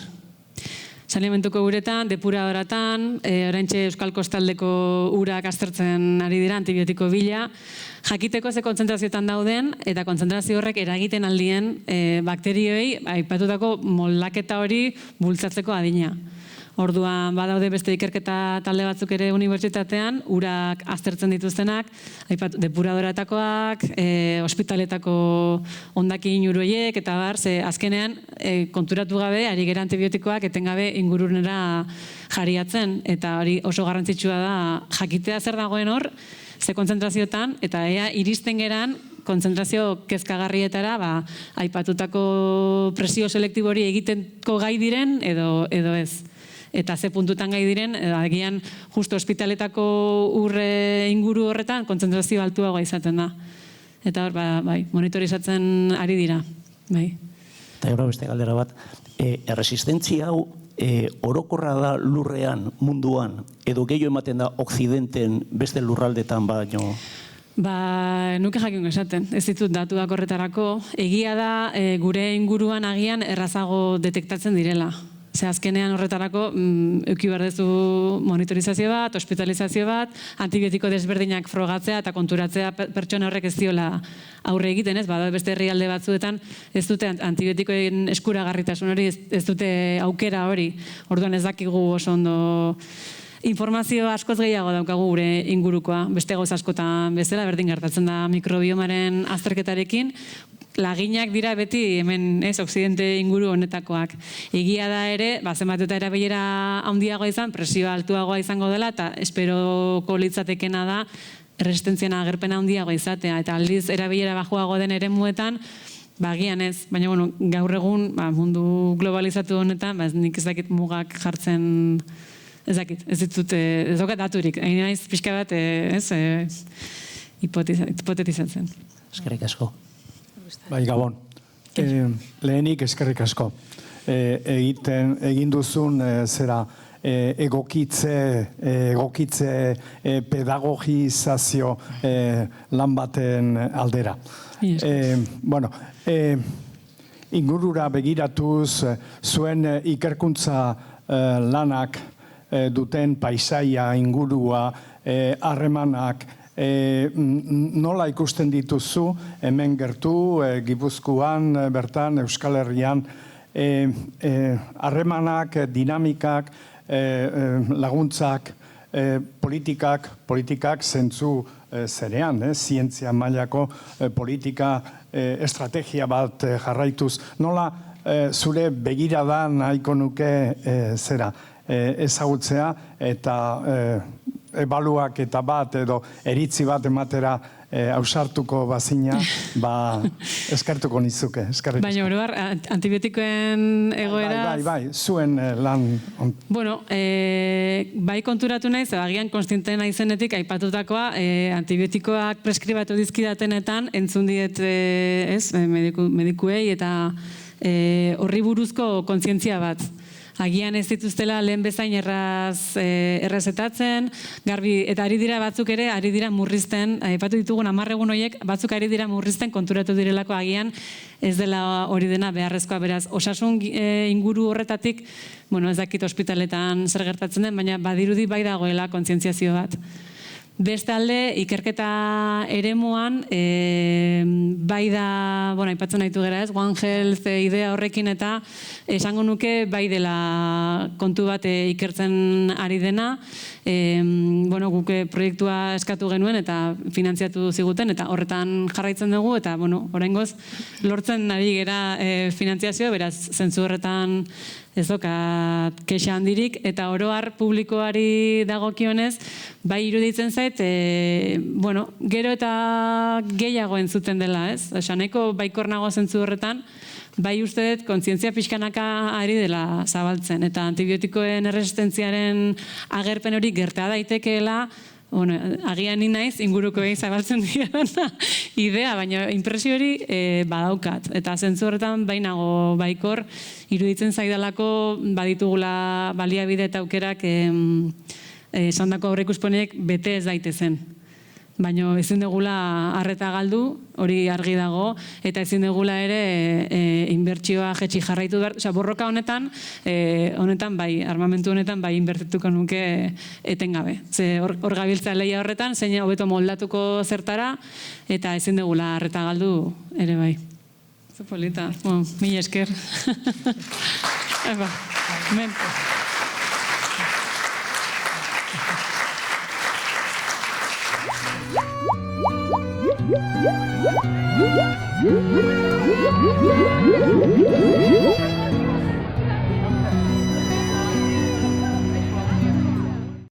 Saneamentuko uretan, depuradoratan, oraintxe Euskal Kostaldeko urak aztertzen ari dira antibiotiko bila, jakiteko ze kontzentrazioetan dauden, eta kontzentrazio horrek eragiten aldien bakterioei, aipatutako moldaketa hori bultzatzeko adina. Orduan, badaude beste ikerketa talde batzuk ere unibertsitatean, urak aztertzen dituztenak, depuradoratakoak, ospitaletako hondakin uroiek, eta azkenean konturatu gabe, ari gera antibiotikoak etengabe ingurunera jariatzen, eta hori oso garrantzitsua da jakitea zer dagoen hor, ze kontzentrazioetan, eta ea iristen geran kontzentrazio kezkagarrietara aipatutako presio selektibo hori egiteko gai diren edo ez. Eta ze puntutan gai diren, agian justo ospitaletako urre inguru horretan kontzentrazio altuagoa izaten da. Eta hor, monitorizatzen ari dira. Eta gero beste galdera bat, erresistentzia hau orokorra da lurrean, munduan, edo gehiago ematen da okzidenten beste lurraldetan baino? Nuke jakin esaten, ez ditut datuak horretarako. Egia da gure inguruan agian errazago detektatzen direla. Ze azkenean horretarako euki behar duzu monitorizazio bat, hospitalizazio bat, antibiotiko desberdinak frogatzea eta konturatzea pertsona horrek ez diola aurre egiten, ez? Beste herrialde batzuetan ez dute antibiotikoen eskuragarritasun hori, ez dute aukera hori. Orduan ez dakigu oso ondo informazio askoz gehiago daukagu gure ingurukoa. Beste gauz askotan bezala, berdin gertatzen da mikrobiomaren azterketarekin, laginak dira beti hemen okzidente inguru honetakoak. Egia da ere, zenbat eta erabilera handiagoa izan, presioa altuagoa izango dela, eta esperoko litzatekena da resistentzian agerpena handiagoa izatea. Eta aldiz erabilera bajuago den eremuetan, Agian ez, baina gaur egun mundu globalizatu honetan, nik ez dakit mugak jartzen, ez daukat daturik. Hain naiz pixka bat, hipotetizatzen. Eskerrik asko. Bai, Gabon. Lehenik eskerrik asko. Egin duzun zera egokitze pedagogizazio lan baten aldera. Ingurura begiratuz, zuen ikerkuntza lanak duten paisaia, ingurua, harremanak, nola ikusten dituzu, hemen gertu, Gipuzkoan, bertan, Euskal Herrian, harremanak, dinamikak, laguntzak, politikak zentzu zerean, zientzia mailako politika estrategia bat jarraituz. Nola zure begirada nahiko nuke zera ezagutzea eta ebaluak eta bat edo eritzi bat ematera ausartuko bazina, eskertuko nizuke. Baina oroar, antibiotikoen egoera... Bai, zuen lan... Bueno, bai konturatu naiz, agian konstiente naizenetik aipatutakoa, antibiotikoak preskribatu dizkidatenetan, entzun diet medikuei eta horri buruzko kontzientzia bat. Agian ez dituztela lehen bezain errezetatzen, garbi, eta ari dira batzuk ere, ari dira murrizten, aipatu ditugun 10 egun horiek, batzuk ari dira murrizten konturatu direlako agian, ez dela hori dena beharrezkoa, beraz, osasun inguru horretatik, ez dakit ospitaletan zer gertatzen den, baina badirudi bai dagoela kontzientziazio bat. Bestalde, ikerketa eremuan, bai da, aipatzen nahitu gara ez, One Health idea horrekin eta esango nuke bai dela kontu bat ikertzen ari dena, guk proiektua eskatu genuen eta finantziatu ziguten eta horretan jarraitzen dugu eta oraingoz lortzen ari gera finantziazioa, beraz, zentzu horretan ez dokat kexa handirik, eta oroar publikoari dagokionez, bai iruditzen zait, gero eta gehiago entzuten dela, ez? Nahiko baikor nago zentzu horretan, bai uste dut kontzientzia pixkanaka ari dela zabaltzen, eta antibiotikoen erresistentziaren agerpen hori gerta daitekeela, agian ni naiz ingurukoei zabaltzen dira idea, baina impresio hori badaukat. Eta zentzu horretan bainago baikor iruditzen zaidalako baditugula baliabide eta aukerak esandako aurreikuspenek bete ez daitezen. Baina ezin dugula arreta galdu, hori argi dago, eta ezin dugula ere inbertsioa jetxi jarraitu behar. Borroka honetan bai, armamentu honetan bai inbertituko nuke etengabe. Hor gabiltza lehia horretan, zein hobeto moldatuko zertara, eta ezin dugula arreta galdu ere bai. Zu polita, mila esker. Yeah.